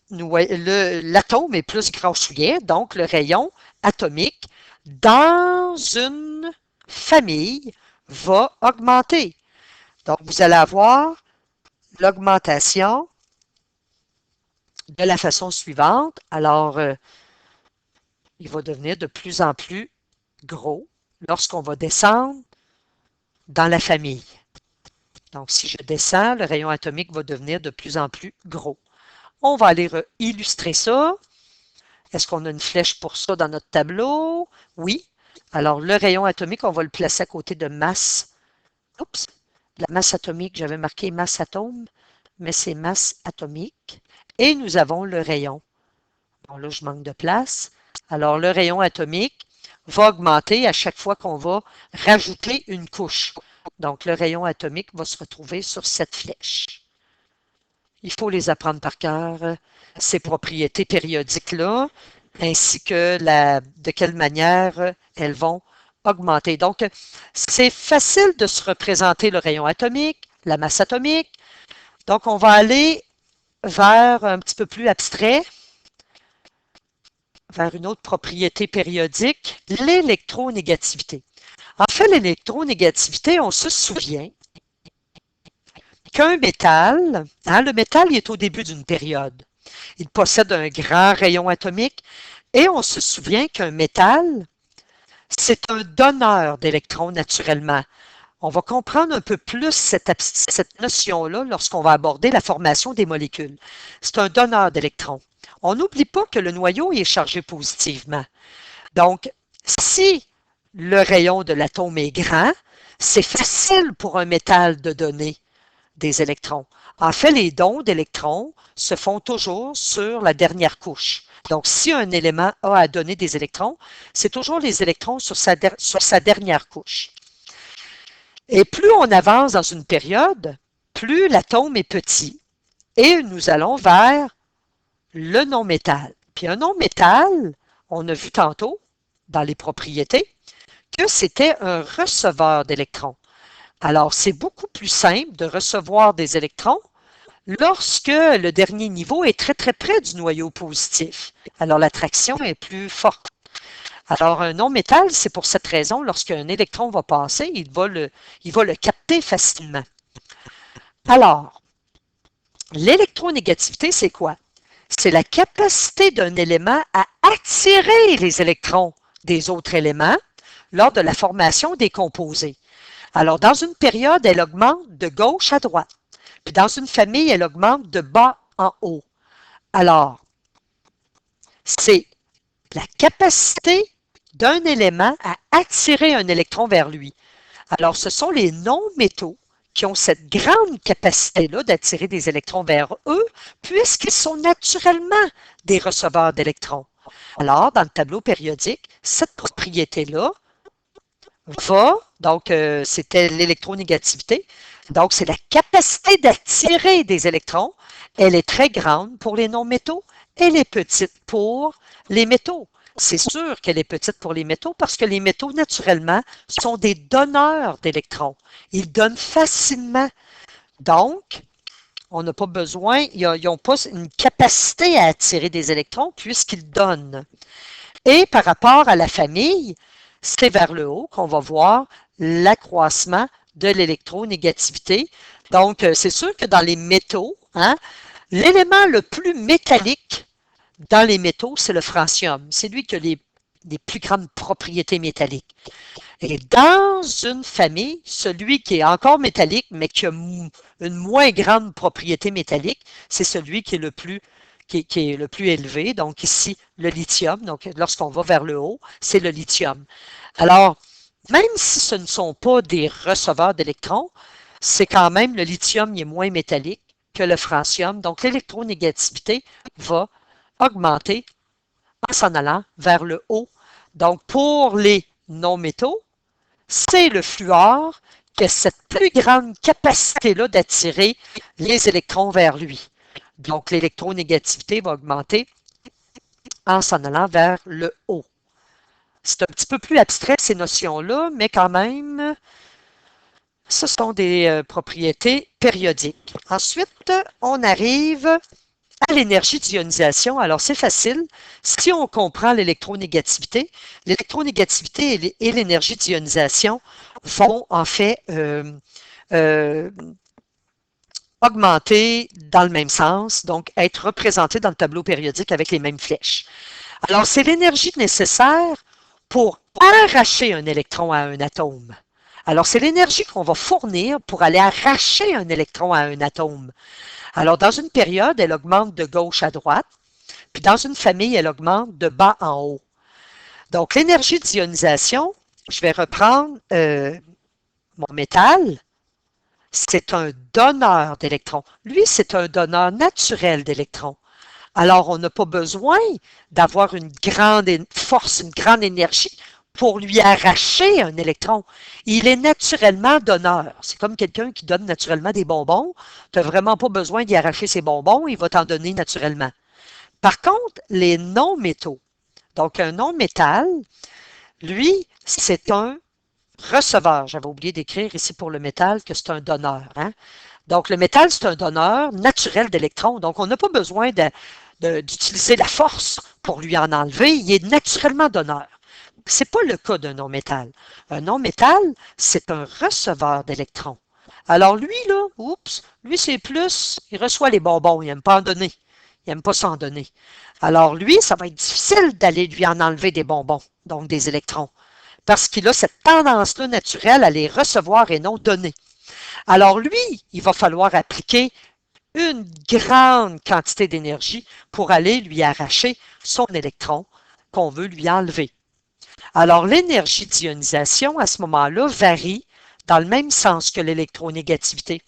l'atome est plus grassouillet, donc le rayon atomique dans une famille va augmenter. Donc, vous allez avoir l'augmentation de la façon suivante. Alors, il va devenir de plus en plus gros lorsqu'on va descendre dans la famille. Donc, si je descends, le rayon atomique va devenir de plus en plus gros. On va aller illustrer ça. Est-ce qu'on a une flèche pour ça dans notre tableau? Oui. Alors, le rayon atomique, on va le placer à côté de masse. Oups! La masse atomique, j'avais marqué masse atome, mais c'est masse atomique. Et nous avons le rayon. Bon, là, je manque de place. Alors, le rayon atomique va augmenter à chaque fois qu'on va rajouter une couche. Donc, le rayon atomique va se retrouver sur cette flèche. Il faut les apprendre par cœur, ces propriétés périodiques-là, ainsi que de quelle manière elles vont augmenter. Donc, c'est facile de se représenter le rayon atomique, la masse atomique. Donc, on va aller vers un petit peu plus abstrait, vers une autre propriété périodique, l'électronégativité. En fait, l'électronégativité, on se souvient qu'un métal, le métal il est au début d'une période. Il possède un grand rayon atomique et on se souvient qu'un métal, c'est un donneur d'électrons naturellement. On va comprendre un peu plus cette notion-là lorsqu'on va aborder la formation des molécules. C'est un donneur d'électrons. On n'oublie pas que le noyau est chargé positivement. Donc, si le rayon de l'atome est grand, c'est facile pour un métal de donner des électrons. En fait, les dons d'électrons se font toujours sur la dernière couche. Donc, si un élément a à donner des électrons, c'est toujours les électrons sur sa dernière couche. Et plus on avance dans une période, plus l'atome est petit. Et nous allons vers le non-métal. Puis un non-métal, on a vu tantôt, dans les propriétés, que c'était un receveur d'électrons. Alors, c'est beaucoup plus simple de recevoir des électrons lorsque le dernier niveau est très, très près du noyau positif. Alors, l'attraction est plus forte. Alors, un non-métal, c'est pour cette raison, lorsqu'un électron va passer, il va le capter facilement. Alors, l'électronégativité, c'est quoi? C'est la capacité d'un élément à attirer les électrons des autres éléments lors de la formation des composés. Alors, dans une période, elle augmente de gauche à droite. Puis dans une famille, elle augmente de bas en haut. Alors, c'est la capacité d'un élément à attirer un électron vers lui. Alors, ce sont les non-métaux qui ont cette grande capacité-là d'attirer des électrons vers eux, puisqu'ils sont naturellement des receveurs d'électrons. Alors, dans le tableau périodique, cette propriété-là donc c'était l'électronégativité, donc c'est la capacité d'attirer des électrons. Elle est très grande pour les non-métaux, elle est petite pour les métaux. C'est sûr qu'elle est petite pour les métaux parce que les métaux, naturellement, sont des donneurs d'électrons. Ils donnent facilement. Donc, on n'a pas besoin, ils n'ont pas une capacité à attirer des électrons puisqu'ils donnent. Et par rapport à la famille, c'est vers le haut qu'on va voir l'accroissement de l'électronégativité. Donc, c'est sûr que dans les métaux, l'élément le plus métallique dans les métaux, c'est le francium. C'est lui qui a les plus grandes propriétés métalliques. Et dans une famille, celui qui est encore métallique, mais qui a une moins grande propriété métallique, c'est celui qui est le plus élevé. Donc ici, le lithium. Donc lorsqu'on va vers le haut, c'est le lithium. Alors, même si ce ne sont pas des receveurs d'électrons, c'est quand même le lithium qui est moins métallique que le francium. Donc l'électronégativité va augmenter en s'en allant vers le haut. Donc pour les non-métaux, c'est le fluor qui a cette plus grande capacité-là d'attirer les électrons vers lui. Donc, l'électronégativité va augmenter en s'en allant vers le haut. C'est un petit peu plus abstrait, ces notions-là, mais quand même, ce sont des propriétés périodiques. Ensuite, on arrive à l'énergie d'ionisation, alors c'est facile. Si on comprend l'électronégativité et l'énergie d'ionisation vont en fait euh, augmenter dans le même sens, donc être représentés dans le tableau périodique avec les mêmes flèches. Alors, c'est l'énergie nécessaire pour arracher un électron à un atome. Alors, c'est l'énergie qu'on va fournir pour aller arracher un électron à un atome. Alors, dans une période, elle augmente de gauche à droite, puis dans une famille, elle augmente de bas en haut. Donc, l'énergie d'ionisation, je vais reprendre mon métal, c'est un donneur d'électrons. Lui, c'est un donneur naturel d'électrons. Alors, on n'a pas besoin d'avoir une grande force, une grande énergie pour lui arracher un électron. Il est naturellement donneur. C'est comme quelqu'un qui donne naturellement des bonbons. Tu n'as vraiment pas besoin d'y arracher ses bonbons, il va t'en donner naturellement. Par contre, les non-métaux, donc un non-métal, lui, c'est un receveur. J'avais oublié d'écrire ici pour le métal que c'est un donneur. Hein? Donc, le métal, c'est un donneur naturel d'électrons. Donc, on n'a pas besoin d'utiliser la force pour lui en enlever. Il est naturellement donneur. Ce n'est pas le cas d'un non-métal. Un non-métal, c'est un receveur d'électrons. Alors, lui, là, lui, c'est plus, il reçoit les bonbons, il n'aime pas en donner. Il n'aime pas s'en donner. Alors, lui, ça va être difficile d'aller lui en enlever des bonbons, donc des électrons, parce qu'il a cette tendance-là naturelle à les recevoir et non donner. Alors lui, il va falloir appliquer une grande quantité d'énergie pour aller lui arracher son électron qu'on veut lui enlever. Alors l'énergie d'ionisation, à ce moment-là, varie dans le même sens que l'électronégativité.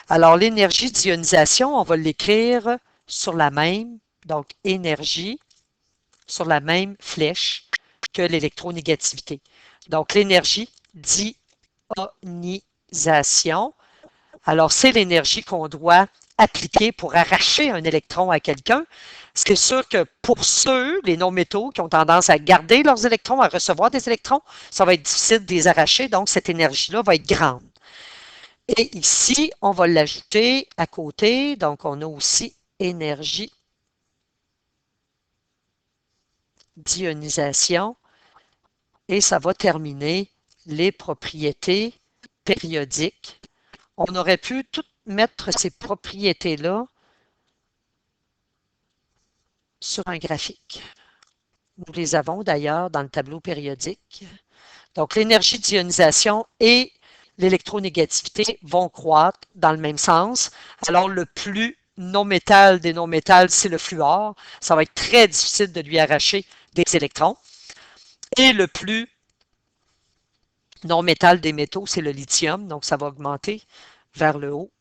Alors l'énergie d'ionisation, on va l'écrire sur la même, donc énergie, sur la même flèche que l'électronégativité. Donc l'énergie d'ionisation, alors, c'est l'énergie qu'on doit appliquer pour arracher un électron à quelqu'un. C'est sûr que pour ceux, les non-métaux, qui ont tendance à garder leurs électrons, à recevoir des électrons, ça va être difficile de les arracher, donc cette énergie-là va être grande. Et ici, on va l'ajouter à côté, donc on a aussi énergie d'ionisation, et ça va terminer les propriétés périodiques. On aurait pu tout mettre ces propriétés-là sur un graphique. Nous les avons d'ailleurs dans le tableau périodique. Donc, l'énergie d'ionisation et l'électronégativité vont croître dans le même sens. Alors, le plus non-métal des non-métals, c'est le fluor. Ça va être très difficile de lui arracher des électrons. Et le plus non-métal des métaux, c'est le lithium. Donc, ça va augmenter vers le haut.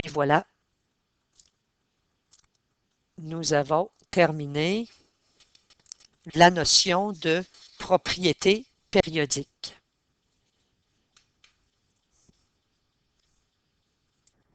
Et voilà, nous avons terminé la notion de propriété périodique.